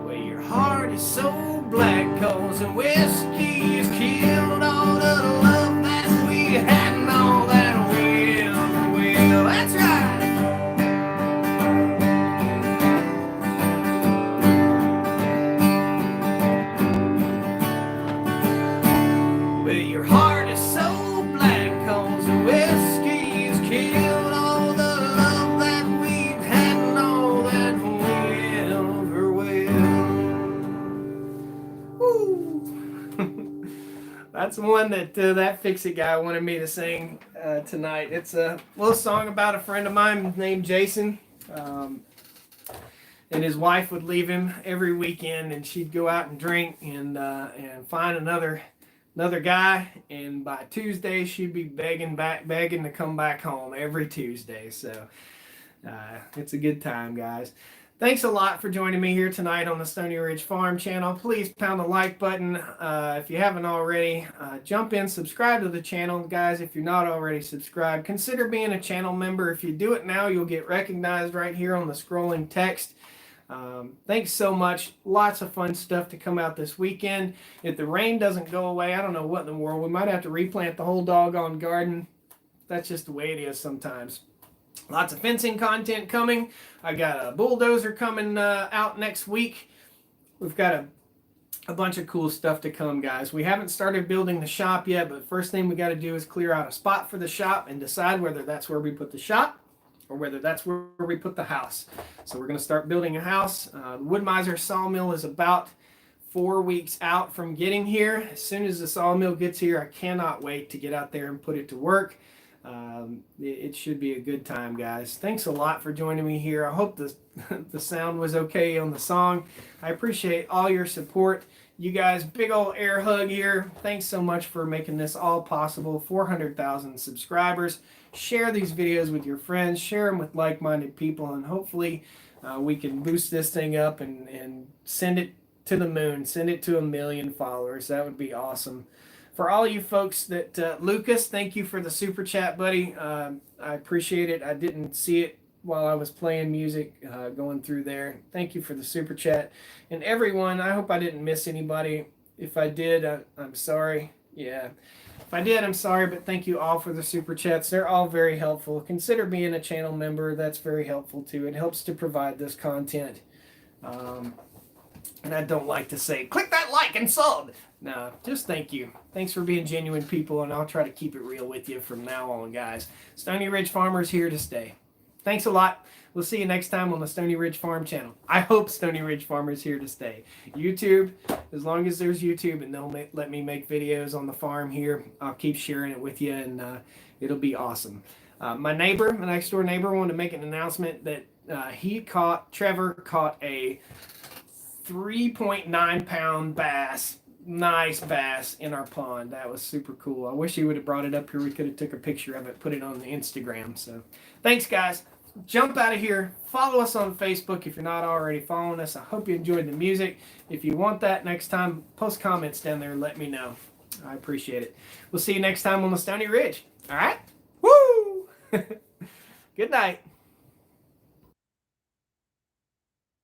Well, your heart is so black, 'cause the whiskey has killed all the love that we had and all that will. That's right. Well, your heart is so black, 'cause the whiskey's killed all the love that we've had and all that will. Woo! That's one that that Fix-It guy wanted me to sing tonight. It's a little song about a friend of mine named Jason. And his wife would leave him every weekend, and she'd go out and drink and find another guy, and by Tuesday she'd be begging to come back home every Tuesday. So it's a good time, guys. Thanks a lot for joining me here tonight on the Stoney Ridge Farm channel. Please pound the like button if you haven't already. Jump in, subscribe to the channel, guys. If you're not already subscribed, consider being a channel member. If you do it now, you'll get recognized right here on the scrolling text. Thanks so much. Lots of fun stuff to come out this weekend. If the rain doesn't go away, I don't know what in the world. We might have to replant the whole doggone garden. That's just the way it is sometimes. Lots of fencing content coming. I got a bulldozer coming out next week. We've got a bunch of cool stuff to come, guys. We haven't started building the shop yet, but first thing we got to do is clear out a spot for the shop and decide whether that's where we put the shop or whether that's where we put the house. So we're going to start building a house. The Wood-Mizer sawmill is about 4 weeks out from getting here. As soon as the sawmill gets here, I cannot wait to get out there and put it to work. It should be a good time, guys. Thanks a lot for joining me here. I hope the sound was okay on the song. I appreciate all your support. You guys, big old air hug here. Thanks so much for making this all possible. 400,000 subscribers. Share these videos with your friends. Share them with like-minded people, and hopefully we can boost this thing up and send it to the moon. Send it to 1 million followers. That would be awesome. For all you folks that, Lucas, thank you for the super chat, buddy. I appreciate it. I didn't see it while I was playing music, going through there. Thank you for the super chat. And everyone, I hope I didn't miss anybody. If I did, I'm sorry. Yeah. If I did, I'm sorry, but thank you all for the super chats. They're all very helpful. Consider being a channel member. That's very helpful too. It helps to provide this content. And I don't like to say, click that like and sub. No, just thank you. Thanks for being genuine people, and I'll try to keep it real with you from now on, guys. Stony Ridge Farmer's here to stay. Thanks a lot. We'll see you next time on the Stoney Ridge Farm channel. I hope Stoney Ridge Farmer's here to stay. YouTube, as long as there's YouTube and they'll let me make videos on the farm here, I'll keep sharing it with you, and it'll be awesome. My next door neighbor, wanted to make an announcement that Trevor caught a 3.9 pound bass, nice bass, in our pond. That was super cool. I wish he would have brought it up here. We could have took a picture of it, put it on the Instagram. So thanks, guys. Jump out of here. Follow us on Facebook if you're not already following us. I hope you enjoyed the music. If you want that next time, post comments down there and let me know. I appreciate it. We'll see you next time on the Stony Ridge. All right? Woo! Good night.